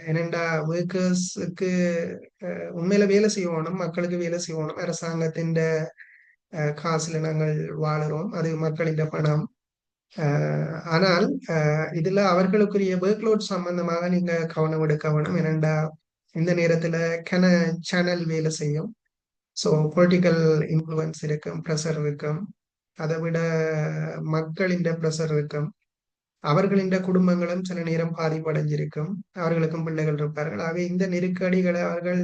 ஏனெண்டா ஒர்க்கர்ஸுக்கு உண்மையில வேலை செய்யணும், மக்களுக்கு வேலை செய்யணும். அரசாங்கத்தின் காசுல நாங்கள் வாழுறோம், அது மக்களின் பணம். ஆனால் இதுல அவர்களுக்குரிய ஒர்க்லோட் சம்பந்தமாக நீங்க கவனம் எடுக்க வேணும். ஏனெண்டா இந்த நேரத்துல கன சேனல் வேலை செய்யும். ஸோ பொலிட்டிக்கல் இன்ஃப்ளூயன்ஸ் இருக்கும், ப்ரெஷர் இருக்கும். அதை விட மக்களின் ப்ரெஷர் இருக்கும். அவர்களின் குடும்பங்களும் சில நேரம் பாதிப்படைஞ்சிருக்கும். அவர்களுக்கும் பிள்ளைகள் இருப்பார்கள். ஆகவே இந்த நெருக்கடிகளை அவர்கள்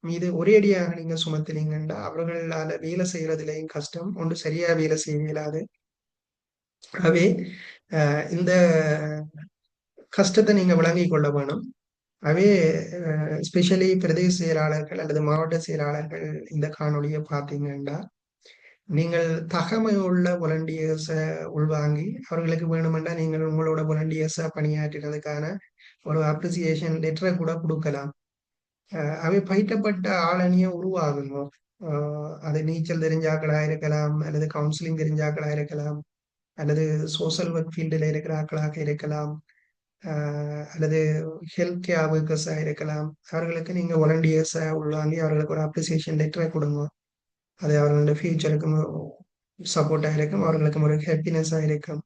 மீது ஒரேடியாக நீங்க சுமத்தினீங்கன்னா அவர்களால வேலை செய்யறதுலயும் கஷ்டம், ஒன்று சரியா வேலை செய்ய இயலாது. ஆகவே இந்த கஷ்டத்தை நீங்க விளங்கிக் கொள்ள வேணும். ஆகவே ஸ்பெஷலி பிரதேச செயலாளர்கள் அல்லது மாவட்ட செயலாளர்கள் இந்த காணொலியை பார்த்தீங்கன்னா நீங்கள் தகமை உள்ள வாலண்டியர்ஸை உள்வாங்கி அவர்களுக்கு வேணுமென்றா நீங்கள் உங்களோட வாலண்டியர்ஸா பணியாற்றினதுக்கான ஒரு அப்ரிசியேஷன் லெட்டரை கூட கொடுக்கலாம். அவை பயிற்றப்பட்ட ஆளணியை உருவாகுங்க. அது நீச்சல் தெரிஞ்சாக்களா இருக்கலாம், அல்லது கவுன்சிலிங் தெரிஞ்சாக்களா இருக்கலாம், அல்லது சோசியல் ஒர்க் ஃபீல்டில் இருக்கிற ஆக்களாக இருக்கலாம், அல்லது ஹெல்த் கேர் ஒர்க்கர்ஸா இருக்கலாம். அவர்களுக்கு நீங்க வாலண்டியர்ஸை உள்வாங்கி அவர்களுக்கு ஒரு அப்ரிசியேஷன் லெட்டரை கொடுங்க. அது அவர்களோட ஃபியூச்சருக்கும் சப்போர்ட்டாக இருக்கும், அவர்களுக்கும் ஒரு ஹாப்பினஸாக இருக்கும்.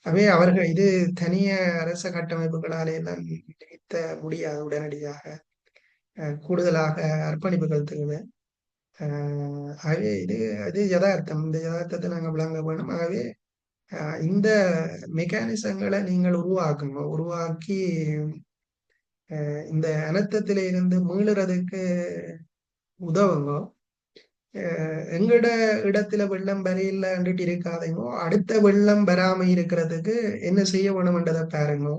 அவே அவர்கள் இது தனிய அரச கட்டமைப்புகளாலே எல்லாம் நிறுத்த முடியாது. உடனடியாக கூடுதலாக அர்ப்பணிப்புகள் தேவை. ஆகவே இது யதார்த்தம். இந்த யதார்த்தத்தை நாங்கள் விளங்க வேணும். ஆகவே இந்த மெக்கானிசங்களை நீங்கள் உருவாக்கி இந்த அனர்த்தத்தில இருந்து மீளுறதுக்கு உதவுங்க. எங்கட இடத்துல வெள்ளம் வரையில்லைன்னுட்டு இருக்காதீங்க, அடுத்த வெள்ளம் வராம இருக்கிறதுக்கு என்ன செய்ய வேணும்ன்றதை பாருங்க.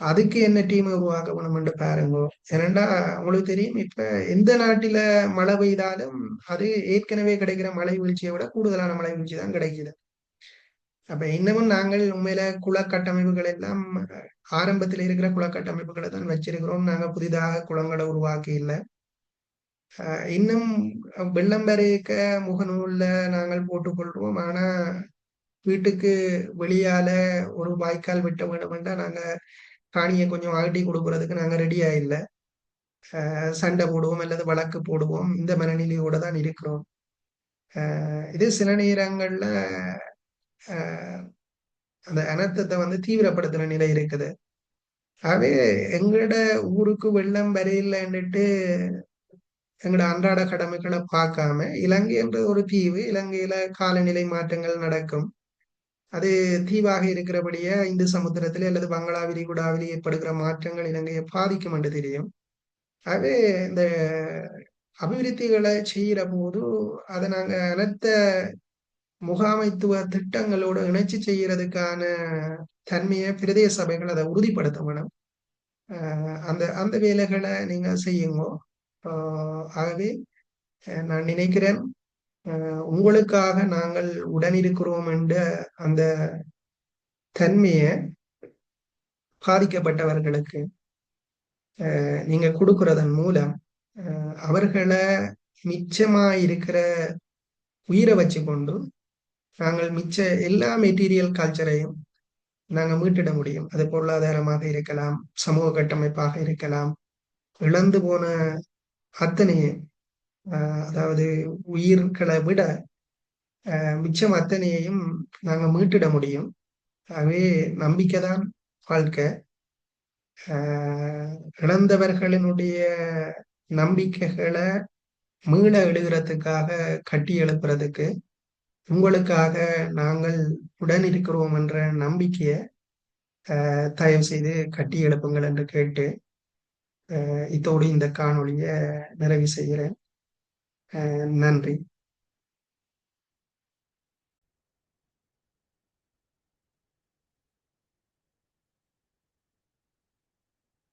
அதுக்கு என்ன டீம் உருவாக்க வேணும்னு பாருங்க. ஏனண்டா உங்களுக்கு தெரியும், இப்ப எந்த நாட்டில மழை பெய்தாலும் அது ஏற்கனவே கிடைக்கிற மழை வீழ்ச்சியை விட கூடுதலான மழை வீழ்ச்சி தான் கிடைக்குது. அப்ப இன்னமும் நாங்கள் உண்மையில குளக்கட்டமைப்புகள் எல்லாம் ஆரம்பத்தில் இருக்கிற குளக்கட்டமைப்புகளை தான் வச்சிருக்கிறோம். நாங்க புதிதாக குளங்களை உருவாக்கி இல்லை. இன்னும் வெள்ளம் வரைக்க முகநூல்ல நாங்கள் போட்டுக்கொள்றோம். ஆனா வீட்டுக்கு வெளியால ஒரு வாய்க்கால் வெட்ட வேண்டும்னா நாங்க காணியை கொஞ்சம் அகட்டி கொடுக்கறதுக்கு நாங்க ரெடியா இல்லை. சண்டை போடுவோம் அல்லது வழக்கு போடுவோம். இந்த மனநிலையோட தான் இருக்கிறோம். இது சில நேரங்கள்ல அந்த அனர்த்தத்தை தீவிரப்படுத்துற நிலை இருக்குது. ஆகவே எங்கட ஊருக்கு வெள்ளம் வரையில்லைன்னுட்டு எங்களோட அன்றாட கடமைகளை பார்க்காம, இலங்கை என்ற ஒரு தீவு, இலங்கையில காலநிலை மாற்றங்கள் நடக்கும். அது தீவாக இருக்கிறபடியே இந்து சமுத்திரத்திலே அல்லது வங்களா விரிகுடாவிலே ஏற்படுகிற மாற்றங்கள் இலங்கையை பாதிக்கும் என்று தெரியும். ஆகவே இந்த அபிவிருத்திகளை செய்யற போது அதை நாங்க அனைத்த முகாமைத்துவ திட்டங்களோட இணைச்சு செய்யறதுக்கான தன்மையை பிரதேச சபைகள் அதை உறுதிப்படுத்த வேணும். அந்த அந்த வேலைகளை நீங்க செய்யுங்க. ஆகவே நான் நினைக்கிறேன், உங்களுக்காக நாங்கள் உடனிருக்கிறோம் என்ற அந்த தன்மையை பாதிக்கப்பட்டவர்களுக்கு நீங்க கொடுக்கறதன் மூலம் அவர்களை மிச்சமா இருக்கிற உயிரை வச்சு கொண்டு நாங்கள் மிச்ச எல்லா மெட்டீரியல் கல்ச்சரையும் நாங்கள் மீட்டிட முடியும். அது பொருளாதாரமாக இருக்கலாம், சமூக கட்டமைப்பாக இருக்கலாம். இழந்து போன அத்தனையும், அதாவது உயிர்களை விட மிச்சம் அத்தனையையும் நாங்கள் மீட்டிட முடியும். ஆகவே நம்பிக்கை தான் வாழ்க்கை. இழந்தவர்களினுடைய நம்பிக்கைகளை மீள எழுகிறதுக்காக கட்டி எழுப்புறதுக்கு உங்களுக்காக நாங்கள் உடன் இருக்கிறோம் என்ற நம்பிக்கையை தயவு செய்து கட்டி எழுப்புங்கள் என்று கேட்டு இத்தோடு இந்த காணொளியை நிறைவு செய்கிறேன். நன்றி.